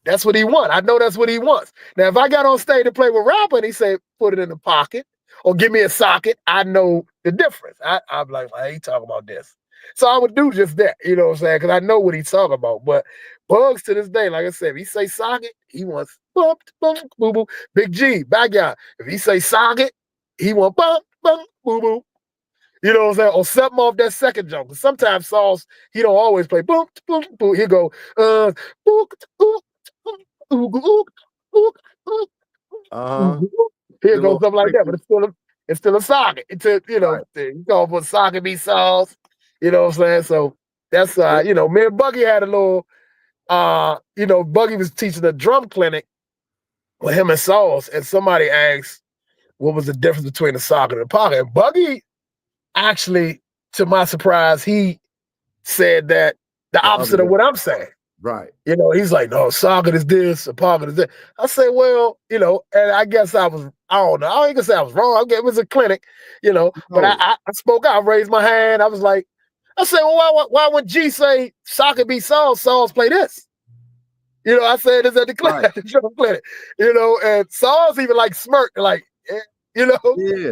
That's what he wants. I know that's what he wants. Now, if I got on stage to play with rapper and he said put it in the pocket or give me a socket, I know the difference. I'm like, well, he talking about this. So I would do just that, you know what I'm saying? Because I know what he's talking about. But Bugs to this day, like I said, if he say socket, he wants bump, bump, boo, boo. Big G, backyard. If he say socket, he want bump, bump, boo, boo. You know what I'm saying? Or something off that second jump. Sometimes Sauce, he don't always play boom, boom, boom. He go, here goes something like that, but it's still a socket. It's a, you know, you call for socket be Sauce. You know what I'm saying? So that's you know, me and Buggy had a little you know, Buggy was teaching a drum clinic with him and Sauce, and somebody asked what was the difference between the socket and the pocket. And Buggy actually, to my surprise, he said that the opposite of what I'm saying. Right. You know, he's like, no, socket is this, a pocket is that. I said, well, you know, and I guess I don't know. I ain't gonna say I was wrong. It was a clinic, you know, but I spoke out, I raised my hand. I was like, I said, well, why would G say socket be Sauce play this? You know, I said it's at the clinic, at the drum clinic, you know, and Sauce even like smirked, like, you know,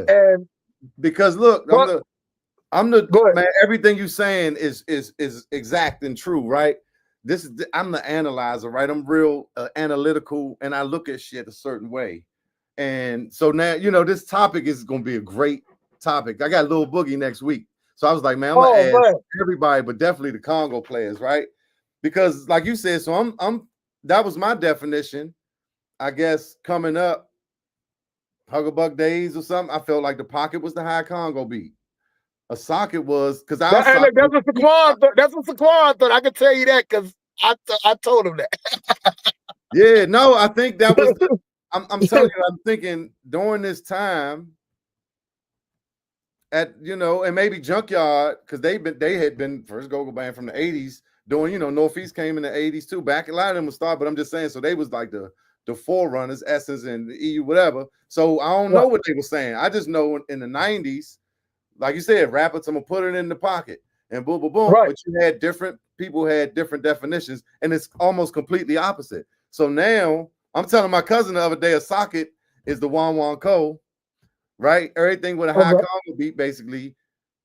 and because look, I'm the go ahead. Man. Everything you saying is exact and true, right? I'm the analyzer, right? I'm real analytical, and I look at shit a certain way. And so now, you know, this topic is going to be a great topic. I got Lil Boogie next week, so I was like, man, I'm gonna ask everybody, but definitely the Congo players, right? Because, like you said, so I'm that was my definition, I guess, coming up. Huggabuck days or something. I felt like the pocket was the high Congo beat. A socket was because that's what Sequan thought. That's what Sequan thought. I can tell you that because I told him that. Yeah, no, I think that was. I'm telling you, I'm thinking during this time at, you know, and maybe Junkyard, because they had been first go-go band from the 80s doing, you know, Northeast came in the 80s too. Back a lot of them was started, but I'm just saying, so they was like the forerunners, Essence and the EU, whatever. So I don't know what they were saying. I just know in the 90s, like you said, rappers, I'm gonna put it in the pocket and boom, boom, boom. But you had people had different definitions, and it's almost completely opposite. So now I'm telling my cousin the other day, a socket is the Wan Ko, right? Everything with a high Congo beat, basically.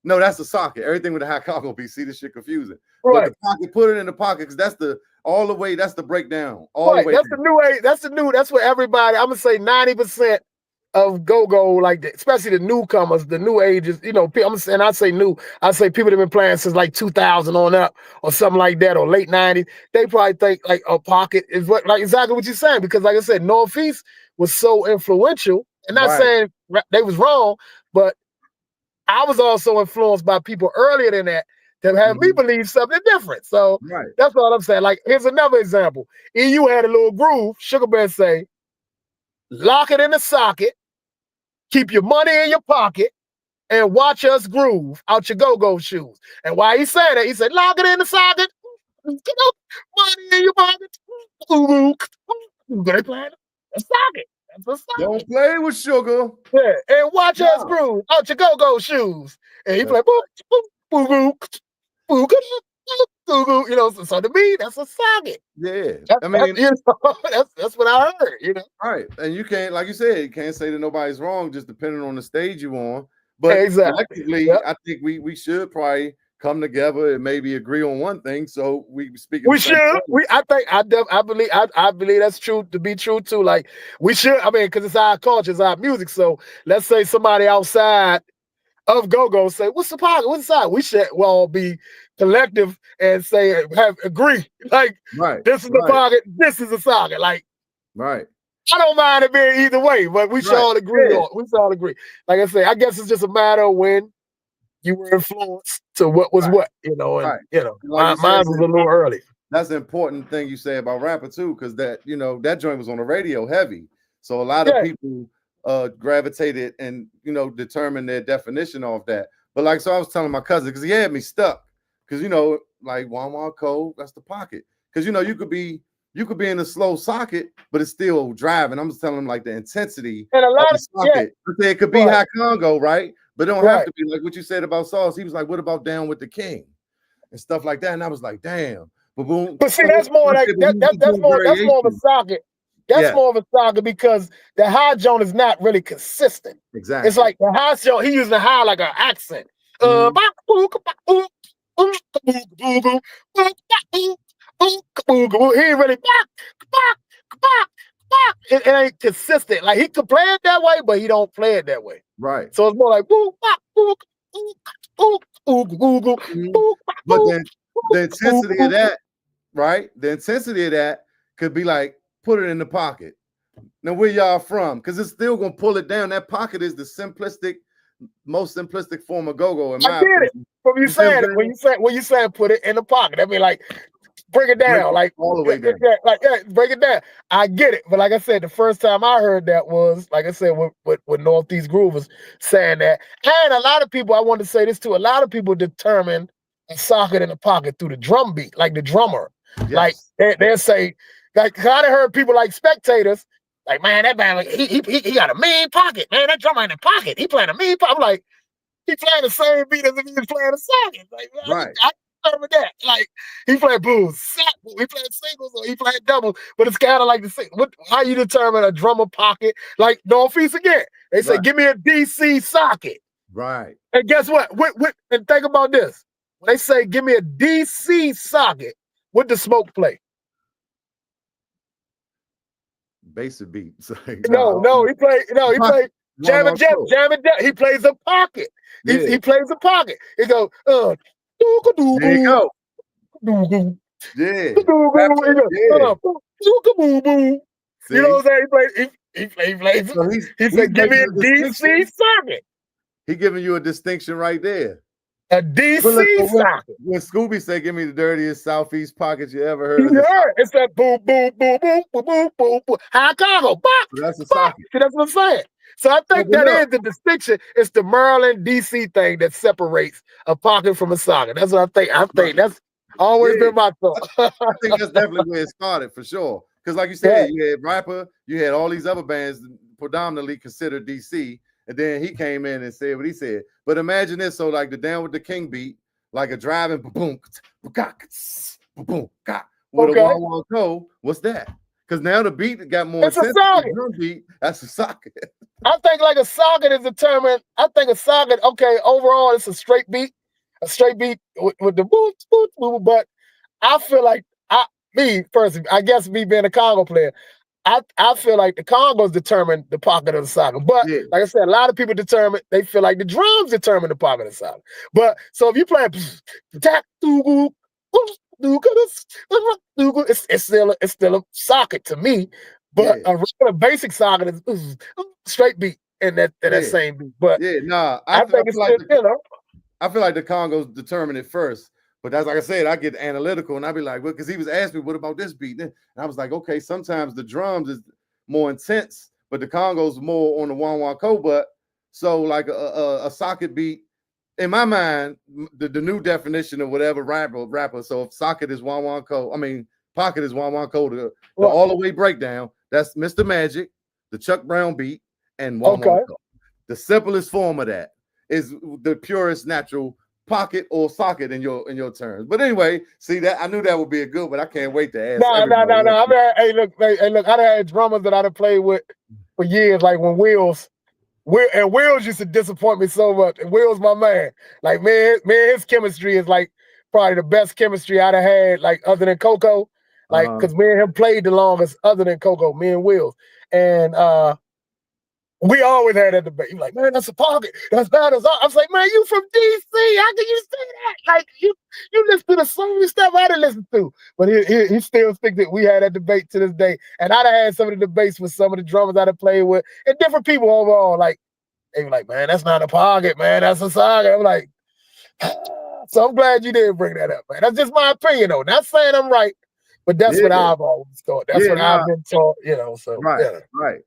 No, that's a socket. Everything with a high Congo beat. See, this shit confusing. But the pocket, put it in the pocket, because that's the breakdown. All the way. That's the new age. That's what everybody, I'm gonna say 90% of go-go, like especially the newcomers, the new ages, you know, and I say new, I say people that have been playing since like 2000 on up or something like that, or late 90s, they probably think like a pocket is what, like exactly what you're saying, because like I said, Northeast was so influential, and not saying they was wrong, but I was also influenced by people earlier than that had me believe something different. So that's what I'm saying. Like, here's another example. EU had a little groove, Sugar Bear say, lock it in the socket, keep your money in your pocket, and watch us groove out your go-go shoes. And why he said that, he said, lock it in the socket, get up, money in your pocket. They playing a socket. That's a socket. Don't play with Sugar. Yeah, and watch us groove out your go-go shoes. And he played boom, boom, boom, boom, boom, boom, you know, so to me, that's a socket. Yeah. I mean, you know, that's what I heard, you know. Right. And you can't, like you said, you can't say that nobody's wrong just depending on the stage you're on. But collectively, I think we should probably come together and maybe agree on one thing. So we speak. We should. I believe that's true to be true too. Like, we should. I mean, because it's our culture, it's our music. So let's say somebody outside of go-go say, what's the pocket? What's the side? We should all be collective and say, agree. Like, this is the pocket, this is the socket. Like, I don't mind it being either way, but we should all agree on it. We should all agree. Like I say, I guess it's just a matter of when you were influenced to what was what, you know, and you know, like mine was a little early. That's an important thing you say about rapper too, because that, you know, that joint was on the radio heavy. So a lot of people gravitated and, you know, determined their definition off that. But like, so I was telling my cousin, because he had me stuck, because you know, like 1-1 code, that's the pocket. Because you know, you could be in a slow socket, but it's still driving. I'm just telling them like the intensity And a of lot the of socket. It could be right. high Congo, right? But it don't have Right. to be like what you said about Sauce. He was like, what about Down with the King and stuff like that? And I was like, damn. But see, that's more like that's more of a socket. That's more of a socket because the high joint is not really consistent. Exactly. It's like the high joint, he using the high like an accent. He ain't really it ain't consistent. Like he could play it that way, but he don't play it that way. Right. So it's more like but then the intensity of that, right? The intensity of that could be like put it in the pocket. Now where y'all from? Because it's still gonna pull it down. That pocket is the most simplistic form of go-go in my opinion. From you saying it, when you saying put it in the pocket, I mean like break it down, like all the way down. Break it down. I get it, but like I said, the first time I heard that was like I said with Northeast Groovers saying that, and a lot of people. I want to say this too. A lot of people determine a socket in the pocket through the drum beat, like the drummer. Yes. Like they'll say, like I done heard people like Spectators, like man, that man, he got a mean pocket, man. That drummer in the pocket, he playing a mean pocket. I'm like, he playing the same beat as if he was playing a socket. Like, right. I remember that. Like he played blues, he played singles or he played doubles, but it's kind of like the same. How you determine a drummer pocket? Like Northeast again, they say, give me a DC socket. Right. And guess what? And think about this. When they say, give me a DC socket, what does Smoke play? Basic beats. No, he played jam and jam. He plays a pocket. He plays a pocket. He goes, there you go. Yeah. You know what I'm saying? He plays. So he said, give me a DC socket. He giving you a distinction right there. A DC socket. When Scooby said, give me the dirtiest Southeast pockets you ever heard. It's that boom, boom, boom, boom, boom, boom, boom, boom. High Congo. So that's a socket. See, that's what I'm saying. So I think that is the distinction. It's the Maryland DC thing that separates a pocket from a socket. That's what I think. I think that's always been my thought. I think that's definitely where it started for sure. Because like you said, you had Rapper, you had all these other bands predominantly considered DC. And then he came in and said what he said. But imagine this, so like the Down with the King beat, like a driving boom, with a 1-1 code. What's that? Because now the beat got more intense. Drum beat, that's a socket. I think like a socket is determined. I think a socket, okay, overall it's a straight beat with the boot, but I feel like me being a Congo player, I feel like the Congos determine the pocket of the socket. But like I said, a lot of people they feel like the drums determine the pocket of the socket. But so if you play it's still a socket to me. But a regular basic socket is straight beat in that same beat. But I think it's still, I feel like the Congos determine it first. But that's like I said, I get analytical and I'd be like, well, because he was asking me, what about this beat? And I was like, okay, sometimes the drums is more intense, but the Congos more on the 1-1 code. But so like a socket beat, in my mind, the new definition of whatever rapper. So if socket is 1-1 code, I mean, pocket is 1-1 code, the all the way breakdown, that's Mr. Magic, the Chuck Brown beat, and 1-1 code. The simplest form of that is the purest natural pocket or socket in your terms. But anyway, see that I knew that would be a good one. I can't wait to ask. No. I mean, hey, look, I had drummers that I'd played with for years, like when Wills used to disappoint me so much. And Will's my man. Like, man, his chemistry is like probably the best chemistry I'd have had, like other than Coco. Like, because me and him played the longest other than Coco, me and Wills. And we always had that debate. He was like, man, that's a pocket. That's bad as all. I was like, man, you from DC. How can you say that? Like, you listen to the same stuff I didn't listen to. But he still thinks that we had that debate to this day. And I'd have had some of the debates with some of the drummers I'd have played with and different people overall. Like, they were like, man, that's not a pocket, man. That's a socket. I'm like, so I'm glad you didn't bring that up, man. That's just my opinion, though. Not saying I'm right, but that's what I've always thought. That's what I've been taught, so. Right.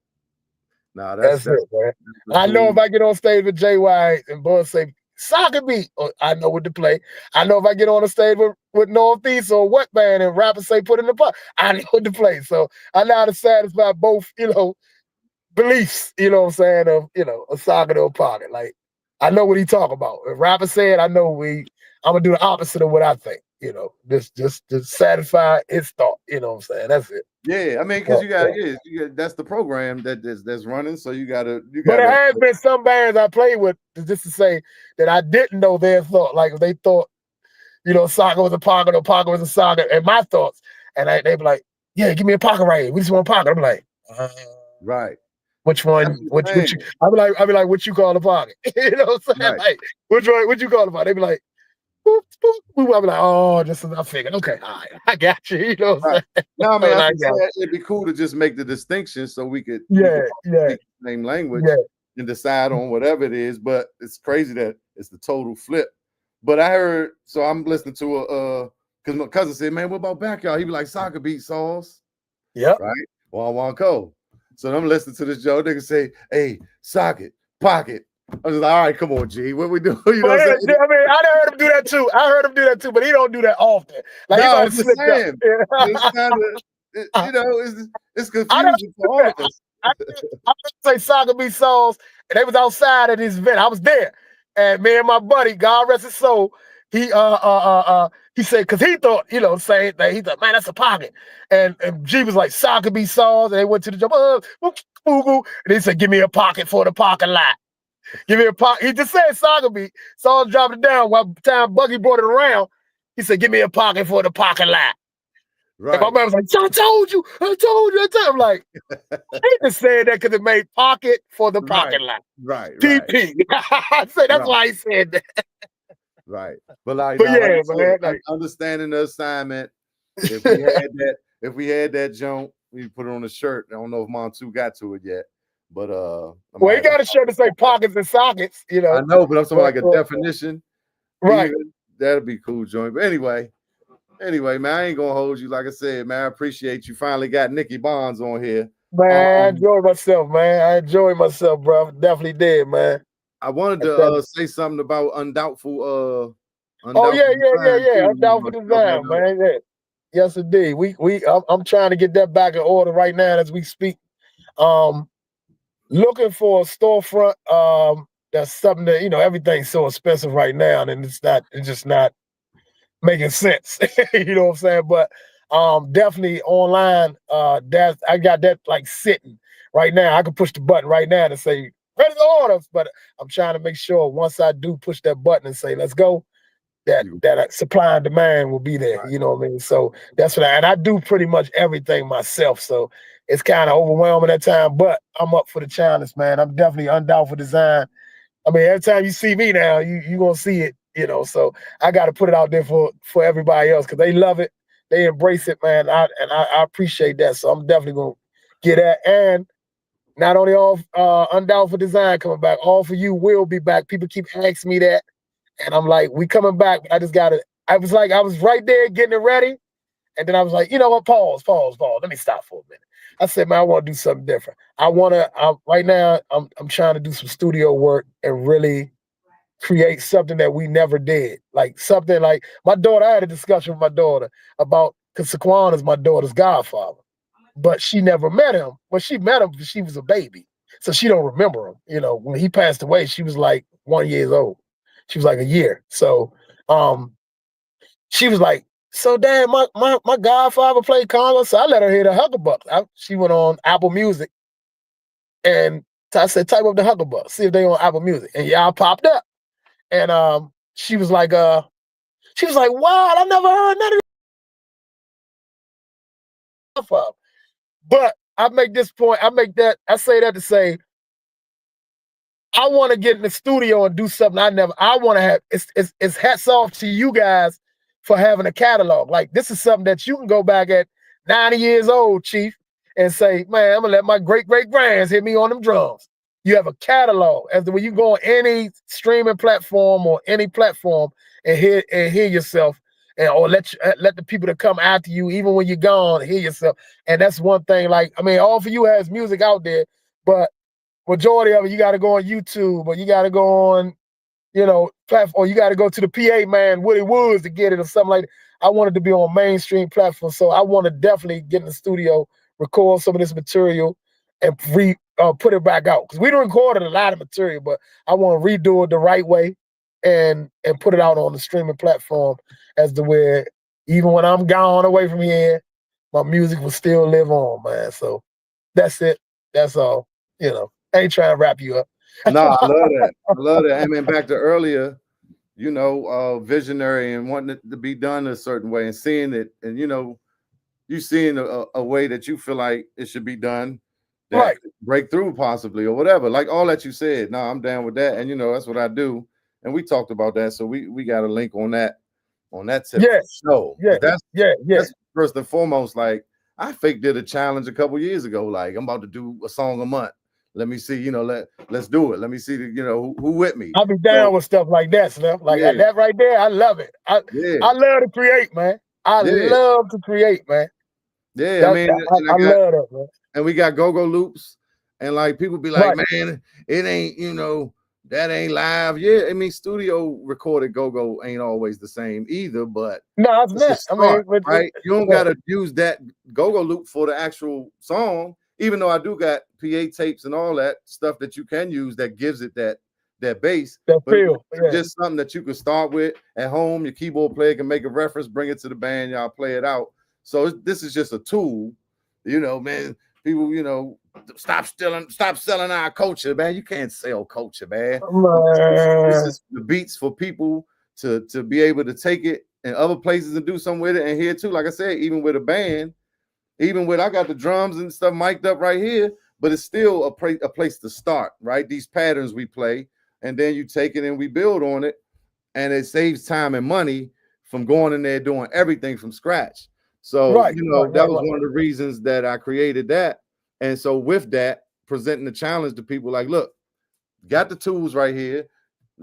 No, that's it, man. I know if I get on stage with JY and Buzz say, soccer beat. Oh, I know what to play. I know if I get on the stage with Northeast or Wet Band and rappers say put in the pot, I know what to play. So I know how to satisfy both, beliefs, what I'm saying, of, a socket or a pocket. Like, I know what he talk about. If rapper said, I know I'm gonna do the opposite of what I think, just to satisfy his thought, what I'm saying? That's it. Yeah, I mean, because you got that's the program that's running, so you gotta. But there has been some bands I played with just to say that I didn't know their thought. Like if they thought, soccer was a pocket or pocket was a socket, and my thoughts, and they'd be like, "Yeah, give me a pocket right here. We just want a pocket." I'm like, right. Which one? Which you? I'd be like, what you call a pocket? You know what I'm saying? Right. Like, which one? What you call a pocket? They'd be like, boop, boop, boop. I'd be like, oh, just I figured. Okay, all right, I got you. You know what I'm saying? No, I mean, it'd be cool to just make the distinction so we could speak the same language and decide on whatever it is. But it's crazy that it's the total flip. But I heard, so I'm listening to because my cousin said, "Man, what about backyard?" He'd be like, "Soccer beat songs." Yep. Right. One code. So I'm listening to this Joe nigga say, "Hey, socket, pocket." I was just like, "All right, come on, G, what we do?" You know what I'm saying? I mean, I heard him do that too. But he don't do that often. Like, no, I'm just saying. It's kind of, it's confusing for all of us. I say soccer beat songs, and they was outside at this event. I was there, and me and my buddy, God rest his soul, he said, because he thought, same thing. He thought, man, that's a pocket. And G was like, soccer beat songs, and they went to the job, and he said, give me a pocket for the parking lot. Give me a pocket. He just said soccer beat. Songs dropped it down. By the time Buggy brought it around, he said, give me a pocket for the parking lot. Right. And my man was like, I told you. I'm like, he just said that because it made pocket for the parking lot. Right. PP. I said that's why he said that. Right. But like, man, understanding the assignment. If we had that junk, we put it on the shirt. I don't know if Montu got to it yet. But well, he got a shirt to say pockets and sockets, I know, but I'm talking like a definition. Right. That'll be cool, joint. But anyway, man, I ain't gonna hold you. Like I said, man, I appreciate you finally got Nicky Barnes on here. Man, I enjoyed myself, man. I enjoyed myself, bro. Definitely did, man. I wanted to say something about undoubtful. Undoubtful design, man. Yeah. Yes, indeed. I'm trying to get that back in order right now as we speak. Looking for a storefront. That's something that everything's so expensive right now, and it's just not making sense. You know what I'm saying? But definitely online. I got that like sitting right now. I can push the button right now to say ready to order, but I'm trying to make sure once I do push that button and say let's go, that supply and demand will be there. Right. You know what I mean? So that's and I do pretty much everything myself. So it's kind of overwhelming at times, but I'm up for the challenge, man. I'm definitely undoubtful design. I mean, every time you see me now, you gonna see it, So I got to put it out there for everybody else because they love it, they embrace it, man. I appreciate that. So I'm definitely gonna get that. And not only all undoubtful design coming back, all for you will be back. People keep asking me that, and I'm like, we coming back. I just gotta. I was right there getting it ready, and then I was like, you know what? Pause. Let me stop for a minute. I said, man, I want to do something different. Right now, I'm trying to do some studio work and really create something that we never did. Like something like my daughter, I had a discussion with my daughter about, because Sequan is my daughter's godfather, but she never met him. Well, she met him because she was a baby. So she don't remember him. When he passed away, she was like 1 year old. She was like a year. So she was like, so Dad, my godfather played Congo, so I let her hear the Hucklebucks. She went on Apple Music, and I said, type up the Hucklebucks, see if they on Apple Music, and y'all popped up, and she was like, wow, I never heard none of that. But I make this point, I say that to say, I want to get in the studio and do something I want to have. It's hats off to you guys for having a catalog. Like, this is something that you can go back at 90 years old, Chief, and say, man, I'm gonna let my great-great-grands hit me on them drums. You have a catalog. As when you go on any streaming platform or any platform and hear yourself, or let the people that come after you, even when you're gone, hear yourself. And that's one thing. Like, I mean, all for you has music out there, but majority of it, you got to go on YouTube, or you got to go on platform. You got to go to the PA man, Woody Woods, to get it or something like that. I wanted to be on mainstream platform, so I want to definitely get in the studio, record some of this material, and put it back out. Because we recorded a lot of material, but I want to redo it the right way and put it out on the streaming platform as the way, even when I'm gone away from here, my music will still live on, man. So that's it. That's all. I ain't trying to wrap you up. No, I love that. I love that. I mean, back to earlier, visionary and wanting it to be done a certain way and seeing it, and you seeing a way that you feel like it should be done, that Right. breakthrough possibly or whatever, like all that you said. No, I'm down with that, and that's what I do, and we talked about that, so we got a link on that tip. Yes. So Yeah. that's first and foremost. Like I fake did a challenge a couple years ago. Like I'm about to do a song a month. Let me see, let's do it. Let me see who with me. I'll be down with stuff like that, stuff like that right there. I love it. I love to create, man. I love to create, man. Yeah, I love that, man. And we got go-go loops, and like people be like, man, it ain't, that ain't live. Yeah, studio recorded go-go ain't always the same either, but no, it's not. Start, right? You don't gotta use that go-go loop for the actual song, even though I do got PA tapes and all that stuff that you can use that gives it that bass. That feel. Just something that you can start with at home. Your keyboard player can make a reference, bring it to the band, y'all play it out. So this is just a tool, man. People, stop selling our culture, man. You can't sell culture, man. This is the beats for people to be able to take it in other places and do something with it. And here too, like I said, even with a band, I got the drums and stuff mic'd up right here, but it's still a place to start, right? These patterns we play, and then you take it and we build on it, and it saves time and money from going in there doing everything from scratch. So, that was one of the reasons that I created that. And so with that, presenting the challenge to people like, look, got the tools right here.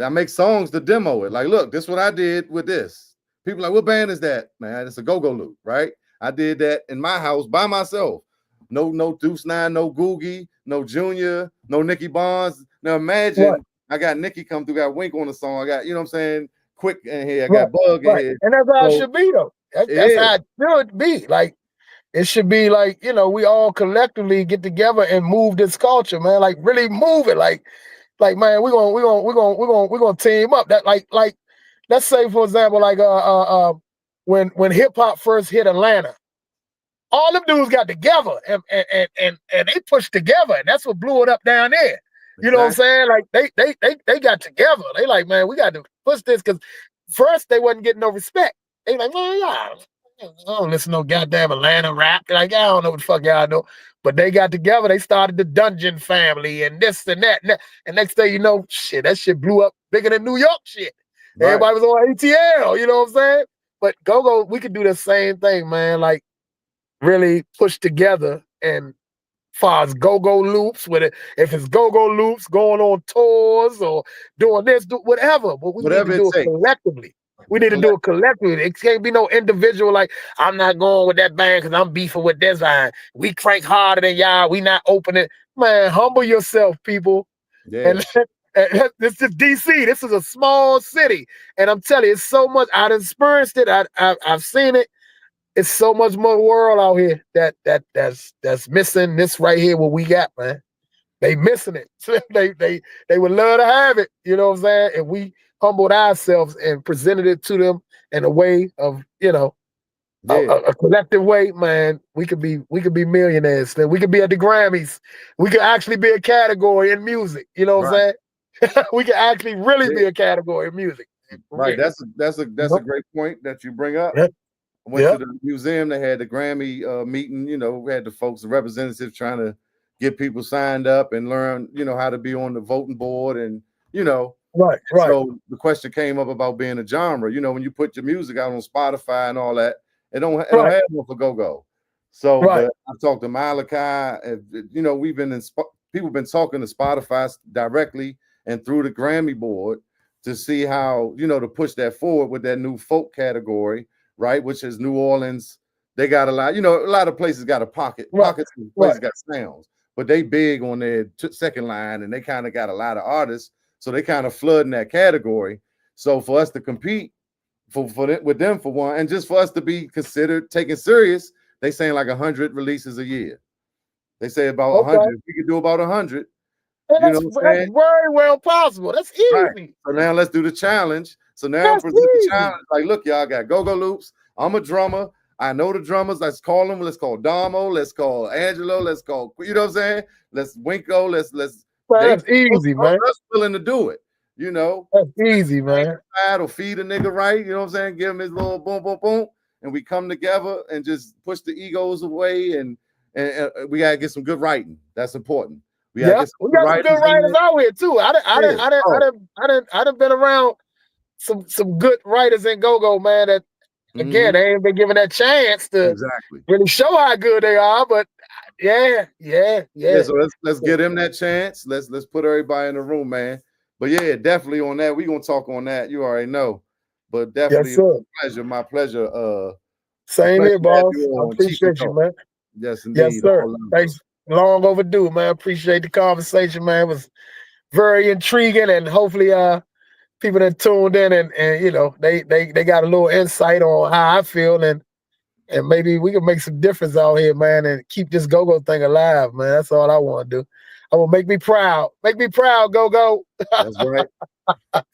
I make songs to demo it. Like, look, this is what I did with this. People like, what band is that? Man, it's a go-go loop, right? I did that in my house by myself. No Deuce 9, no Googie, no Junior, no Nicky Barnes. Now imagine I got Nicky come through, got Wink on the song. I got, what I'm saying, Quick in here. I got Bug in here. And that's how it should be, though. That's how it should be. Like, it should be like, we all collectively get together and move this culture, man. Like, really move it. Like, man, we're gonna team up. That like, let's say, for example, like when hip hop first hit Atlanta, all them dudes got together and they pushed together, and that's what blew it up down there. You know what I'm saying? Like they got together. They like, man, we got to push this, because first they wasn't getting no respect. They like, man, I don't listen to no goddamn Atlanta rap. Like, I don't know what the fuck y'all know. But they got together. They started the Dungeon Family and this and that. And next thing you know, shit, that shit blew up bigger than New York shit. Right. Everybody was on ATL. You know what I'm saying? But go, we could do the same thing, man. Like, really push together, and far as go-go loops, with it, if it's go-go loops, going on tours or doing this, do whatever. But we need to do it collectively. We need to do it collectively. It can't be no individual like, I'm not going with that band because I'm beefing with this band. We crank harder than y'all. We not opening. Man, humble yourself, people. Yeah. And this is DC. This is a small city. And I'm telling you, it's so much. I've experienced it. I've seen it. It's so much more world out here that's missing this right here, what we got, man. They missing it. They would love to have it. You know what I'm saying? If we humbled ourselves and presented it to them in a way of, a collective way, man, we could be millionaires. Then we could be at the Grammys. We could actually be a category in music. You know what I'm saying? We could actually really be a category in music. Right. That's a great point that you bring up. Yep. Went to the museum. They had the Grammy meeting. We had the folks, the representatives, trying to get people signed up and learn, how to be on the voting board, and Right. So the question came up about being a genre. When you put your music out on Spotify and all that, it don't have one for go-go. So but I've talked to Malachi, and people been talking to Spotify directly and through the Grammy board to see how, to push that forward with that new folk category. Right, which is New Orleans. They got a lot, a lot of places got a pockets of places got sounds, but they big on their second line, and they kind of got a lot of artists. So they kind of flood in that category. So for us to compete with them for one, and just for us to be considered taken serious, they saying like 100 releases a year. They say about 100. If we could do about 100, you know what I'm saying? That's very well possible. That's easy. Right. So now let's do the challenge. So now That's present the easy. challenge. Like, look, y'all got go-go loops. I'm a drummer. I know the drummers. Let's call them. Let's call Damo. Let's call Angelo. Let's call, you know what I'm saying? Let's Winko. Let's. That's easy, man. Us willing to do it. You know, that's easy, man. Or feed a nigga right. You know what I'm saying? Give him his little boom, boom, boom, and we come together and just push the egos away. And we gotta get some good writing. That's important. We got some good writers out here too. I done been around some good writers in go-go, man. That again, they ain't been given that chance to really show how good they are. But yeah. So let's get him that chance. Let's put everybody in the room, man. But yeah, definitely on that. We're gonna talk on that. You already know. But definitely my pleasure. Same here, boss. I appreciate you, man. Yes, indeed. Yes, sir. Thanks. Long overdue, man. Appreciate the conversation, man. It was very intriguing, and hopefully people that tuned in and you know they got a little insight on how I feel, and maybe we can make some difference out here, man, and keep this go-go thing alive, man. That's all I want to do. I will make me proud. Make me proud, go-go. That's right.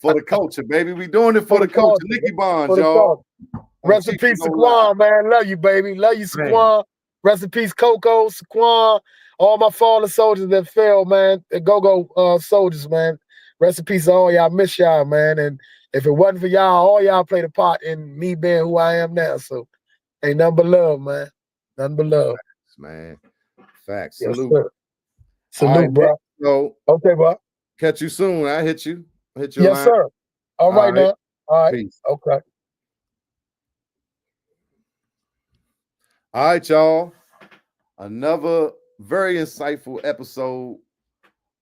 For the culture, baby. We doing it for the culture. Nicky Barnes, y'all. Rest in peace, Sequan, man. Love you, baby. Love you, Sequan. Rest in peace, Coco, Sequan, all my fallen soldiers that fell, man. The go-go soldiers, man. Rest in peace to all y'all. Miss y'all, man. And if it wasn't for y'all, all y'all played a part in me being who I am now. So ain't nothing but love, man. Nothing but love. Facts, man. Facts. Yes, Salute. sir. Salute, bro. So, okay, bro. Catch you soon. I hit you. Hit your yes, line. Sir. All right, now. All right. Peace. Okay. All right, y'all. Another very insightful episode.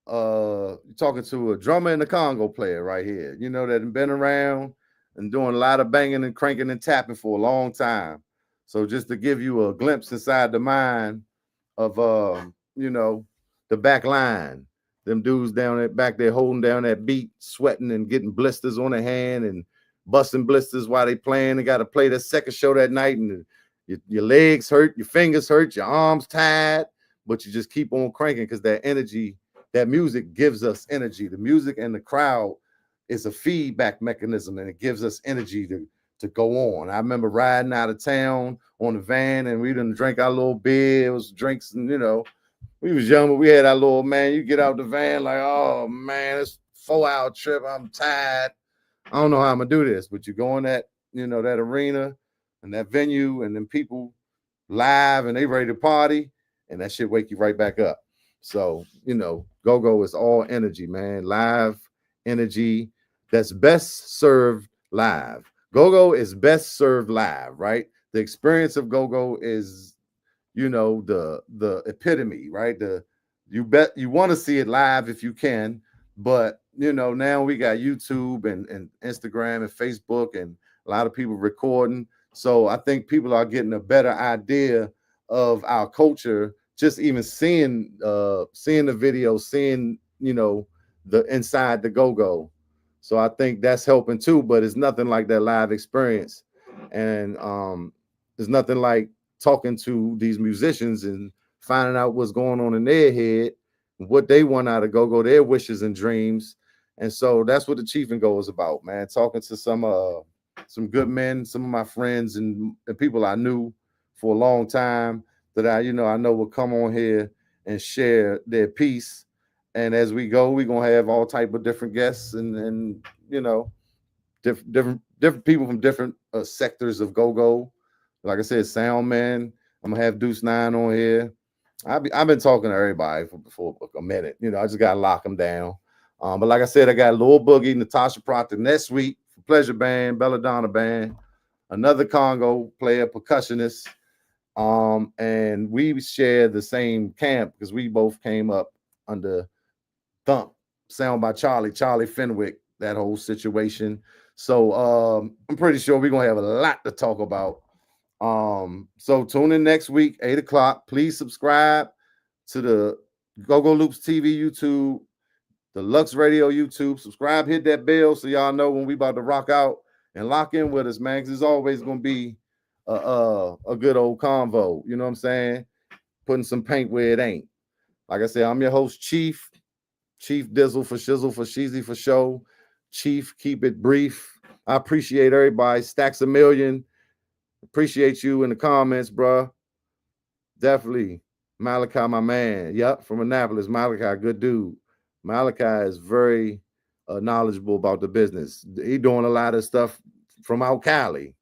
Talking to a drummer and a Congo player right here. You know, that been around and doing a lot of banging and cranking and tapping for a long time. So just to give you a glimpse inside the mind of you know, the back line. Them dudes down there back there holding down that beat, sweating and getting blisters on their hand and busting blisters while they playing. They got to play the second show that night, and your legs hurt, your fingers hurt, your arms tired, but you just keep on cranking because that energy, that music gives us energy. The music and the crowd is a feedback mechanism, and it gives us energy to go on. I remember riding out of town on the van, and we didn't drink our little beer. It was drinks, and you know, we was young, but we had our little, man, you get out the van like, oh man, it's a 4-hour trip. I'm tired. I don't know how I'm gonna do this, but you go in that, you know, that arena and that venue, and then people live and they ready to party, and that shit wake you right back up. So, you know, go-go is all energy, man. Live energy that's best served live. Go-go is best served live, right? The experience of go-go is, you know, the epitome, right? You want to see it live if you can, but you know, now we got YouTube and Instagram and Facebook and a lot of people recording. So I think people are getting a better idea of our culture, just even seeing the video, seeing, you know, the inside the go-go. So I think that's helping too, but it's nothing like that live experience. And there's nothing like talking to these musicians and finding out what's going on in their head, what they want out of go-go, their wishes and dreams. And so that's what the Chief and Go is about, man. Talking to some good men, some of my friends and people I knew for a long time that I know will come on here and share their piece. And as we go, we're gonna have all type of different guests and you know, different people from different sectors of go-go. Like I said, sound man. I'm gonna have Deuce 9 on here. I've been talking to everybody for a minute. You know, I just gotta lock them down. But like I said, I got Lil Boogie, Natasha Proctor next week for Pleasure Band, Belladonna Band, another Congo player, percussionist. And we share the same camp because we both came up under Thump, sound by Charlie Fenwick, that whole situation. So I'm pretty sure we're gonna have a lot to talk about. So tune in next week, 8 o'clock. Please subscribe to the Go-Go Loops TV YouTube. the Lux Radio YouTube. Subscribe, hit that bell so y'all know when we about to rock out and lock in with us, man. Because it's always gonna be a good old convo. You know what I'm saying? Putting some paint where it ain't. Like I said, I'm your host, Chief Dizzle for Shizzle for Sheezy for Show. Chief, keep it brief. I appreciate everybody. Stacks a million. Appreciate you in the comments, bro. Definitely. Malachi, my man. Yep, from Annapolis. Malachi, good dude. Malachi is very knowledgeable about the business. He doing a lot of stuff from out Cali,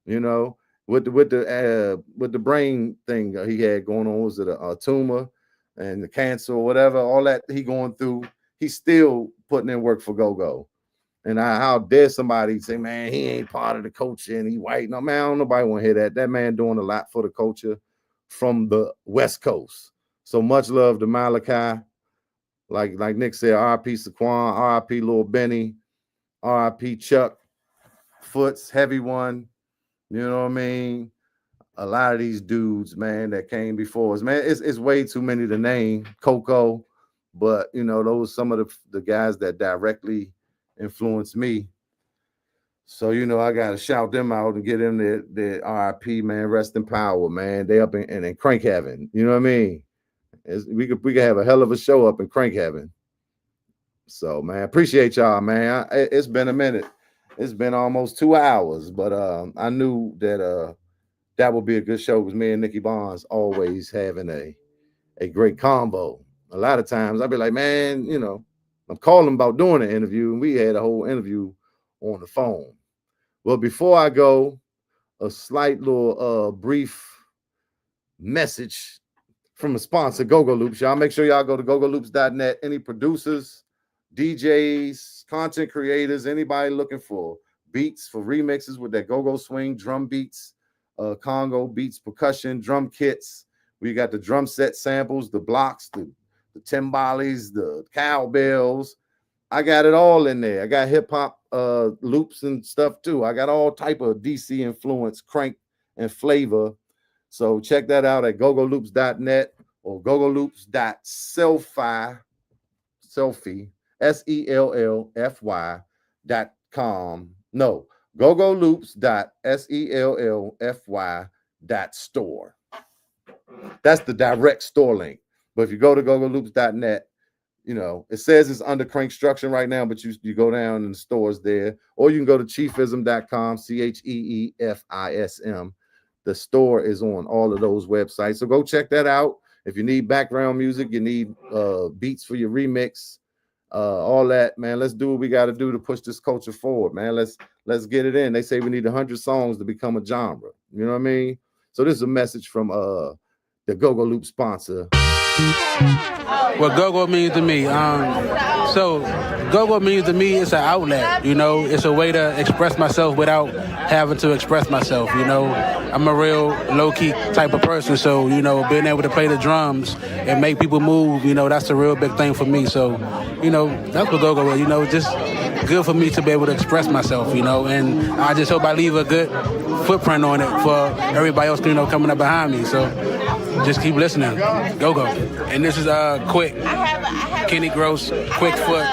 you know, with the brain thing he had going on. Was it a tumor and the cancer or whatever? All that he going through. He's still putting in work for Go-Go. And how dare somebody say, man, he ain't part of the culture and he white. No, man, I don't nobody want to hear that. That man doing a lot for the culture from the West Coast. So much love to Malachi. Like Nick said, R.I.P. Sequan, R.I.P. Lil Benny, R.I.P. Chuck, Foots, Heavy One. You know what I mean? A lot of these dudes, man, that came before us. Man, it's way too many to name. Coco. But, you know, those some of the guys that directly influenced me. So, you know, I got to shout them out and get them their RIP, man. Rest in power, man. They up in crank heaven. You know what I mean? We could have a hell of a show up in crank heaven. So, man, appreciate y'all, man. It's been a minute. It's been almost 2 hours, but I knew that that would be a good show because me and Nicky Barnes always having a great combo. A lot of times I'd be like, man, you know, I'm calling about doing an interview, and we had a whole interview on the phone. Well, before I go, a slight little brief message from a sponsor, Go-Go Loops. Y'all make sure y'all go to gogoloops.net. Any producers, DJs, content creators, anybody looking for beats, for remixes with that go-go swing, drum beats, Congo beats, percussion, drum kits. We got the drum set samples, the blocks, the timbales, the cowbells. I got it all in there. I got hip-hop loops and stuff too. I got all type of DC influence, crank and flavor. So check that out at gogoloops.net or gogoloops.selfy, SELLFY.com. No, gogoloops.SELLFY.store. That's the direct store link. But if you go to gogoloops.net, you know, it says it's under Crankstruction right now, but you go down in the stores there, or you can go to chiefism.com, CHEEFISM. The store is on all of those websites. So go check that out. If you need background music, you need beats for your remix, all that, man. Let's do what we got to do to push this culture forward, man. Let's get it in. They say we need 100 songs to become a genre. You know what I mean? So this is a message from the Go-Go Loop sponsor. What Go-Go means to me. So Go-Go means to me, it's an outlet, you know. It's a way to express myself without having to express myself, you know. I'm a real low-key type of person, so, you know, being able to play the drums and make people move, you know, that's a real big thing for me. So, you know, that's what Go-Go is, you know, just good for me to be able to express myself, you know, and I just hope I leave a good footprint on it for everybody else, you know, coming up behind me. So just keep listening. Go-Go. And this is Quick. Kenny Gross, Quick Foot,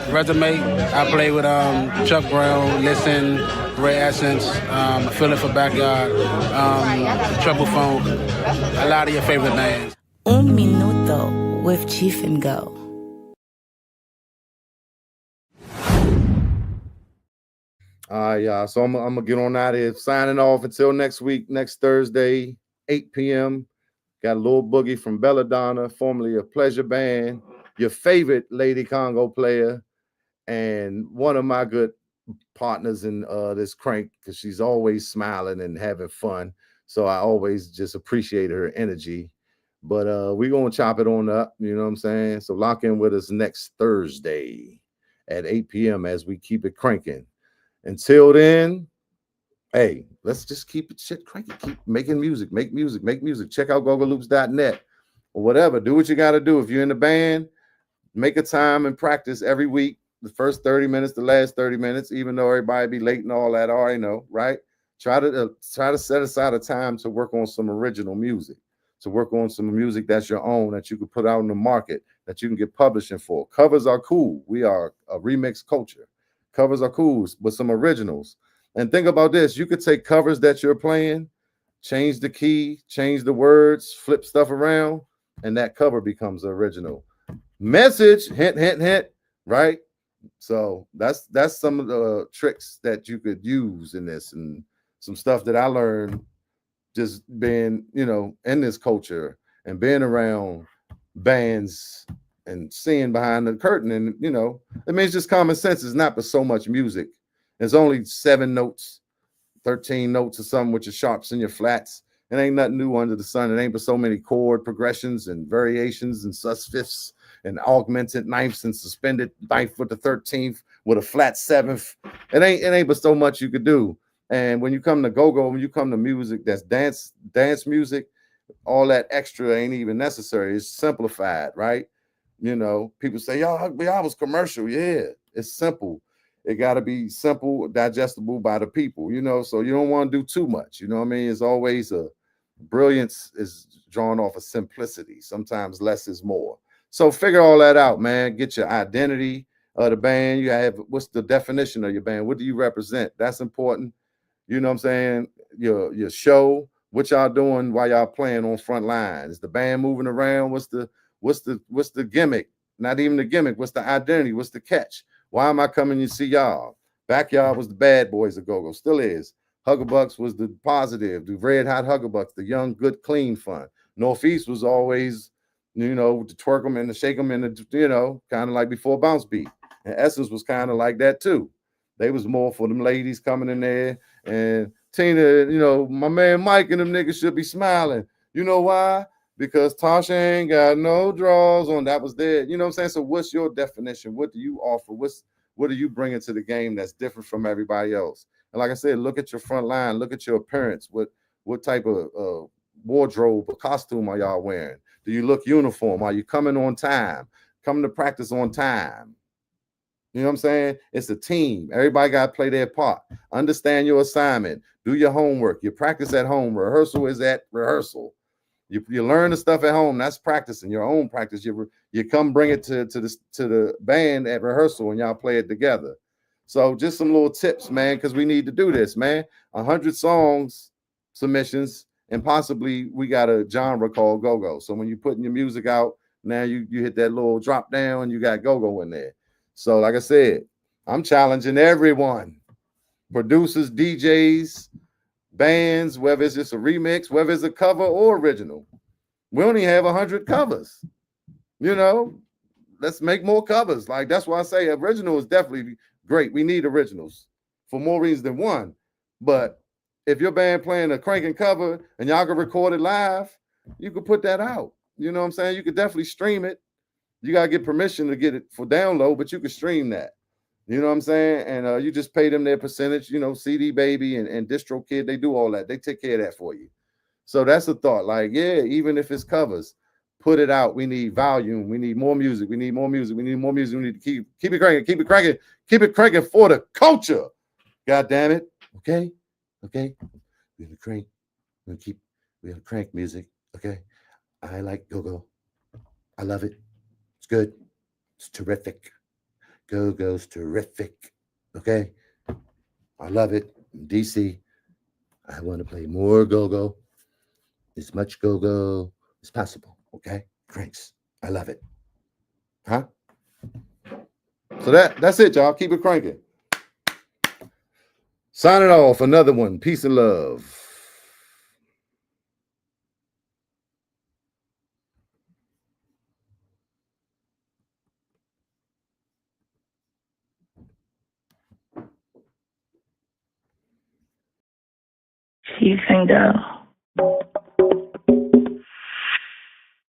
Resume. I play with Chuck Brown, Listen, Ray Essence, Feeling for Backyard, Trouble Phone, a lot of your favorite names. Un Minuto with Chief and Go. All right, y'all. So I'm gonna get on out of here. Signing off until next week, next Thursday, 8 p.m. Got a little boogie from Belladonna, formerly a Pleasure Band, your favorite lady Congo player, and one of my good partners in this crank because she's always smiling and having fun. So I always just appreciate her energy. But we're gonna chop it on up, you know what I'm saying? So lock in with us next Thursday at 8 p.m. as we keep it cranking. Until then, hey, let's just keep it shit cranky. Keep making music, make music. Check out gogoloops.net or whatever. Do what you got to do. If you're in the band, make a time and practice every week. The first 30 minutes, the last 30 minutes, even though everybody be late and all that, I already know, right? Try to set aside a time to work on some original music, to work on some music that's your own, that you could put out in the market, that you can get publishing for. Covers are cool. We are a remix culture. Covers are cool with some originals. And think about this. You could take covers that you're playing, change the key, change the words, flip stuff around, and that cover becomes the original. Message, hint, hint, hint, right? So that's some of the tricks that you could use in this, and some stuff that I learned just being, in this culture and being around bands and seeing behind the curtain. And, it means just common sense. It's not but so much music. There's only 7 notes, 13 notes or something with your sharps and your flats. It ain't nothing new under the sun. It ain't but so many chord progressions and variations and sus-fifths and augmented ninths and suspended ninth with the 13th with a flat 7th. It ain't but so much you could do. And when you come to go-go, when you come to music that's dance music, all that extra ain't even necessary. It's simplified, right? People say, y'all was commercial. Yeah, it's simple. It got to be simple, digestible by the people, so you don't want to do too much. You know what I mean? It's always brilliance is drawn off of simplicity. Sometimes less is more. So figure all that out, man. Get your identity of the band. You have, what's the definition of your band? What do you represent? That's important. You know what I'm saying? Your show, what y'all doing while y'all playing on front line? Is the band moving around? What's the gimmick? Not even the gimmick. What's the identity? What's the catch? Why am I coming to see y'all? Backyard was the bad boys of go-go, still is. Huggerbucks was the positive, the red hot Huggerbucks, the young, good, clean fun. Northeast was always, to twerk them and to shake them and to, kind of like before Bounce Beat. And Essence was kind of like that too. They was more for them ladies coming in there. And Tina, my man Mike and them niggas should be smiling. You know why? Because Tasha ain't got no draws on. That was there. You know what I'm saying? So what's your definition? What do you offer? What are you bringing to the game that's different from everybody else? And like I said, look at your front line. Look at your appearance. What type of wardrobe or costume are y'all wearing? Do you look uniform? Are you coming on time? Coming to practice on time? You know what I'm saying? It's a team. Everybody got to play their part. Understand your assignment. Do your homework. You practice at home. Rehearsal is at rehearsal. You learn the stuff at home. That's practicing your own practice. You come bring it to the band at rehearsal and y'all play it together. So just some little tips, man, because we need to do this, man. 100 songs submissions, and possibly we got a genre called go-go. So when you're putting your music out, now you hit that little drop down and you got go-go in there. So like I said, I'm challenging everyone, producers, DJs, bands, whether it's just a remix, whether it's a cover or original. We only have 100 covers. Let's make more covers. Like, that's why I say original is definitely great. We need originals for more reasons than one. But if your band playing a cranking cover and y'all can record it live, you can put that out. You know what I'm saying? You could definitely stream it. You got to get permission to get it for download, but you can stream that. You know what I'm saying? And you just pay them their percentage, CD Baby and DistroKid, they do all that. They take care of that for you. So that's a thought. Like, yeah, even if it's covers, put it out. We need volume. We need more music. We need more music. We need more music. We need to keep it cranking, keep it cranking, keep it cranking for the culture. God damn it. Okay. We're gonna crank. We're gonna crank music. Okay. I like go-go. I love it. It's good. It's terrific. Go-go's terrific. Okay. I love it. In DC, I want to play more go-go. As much go-go as possible. Okay. Cranks. I love it. Huh? So that's it, y'all. Keep it cranking. Signing off. Another one. Peace and love. Chief and Go.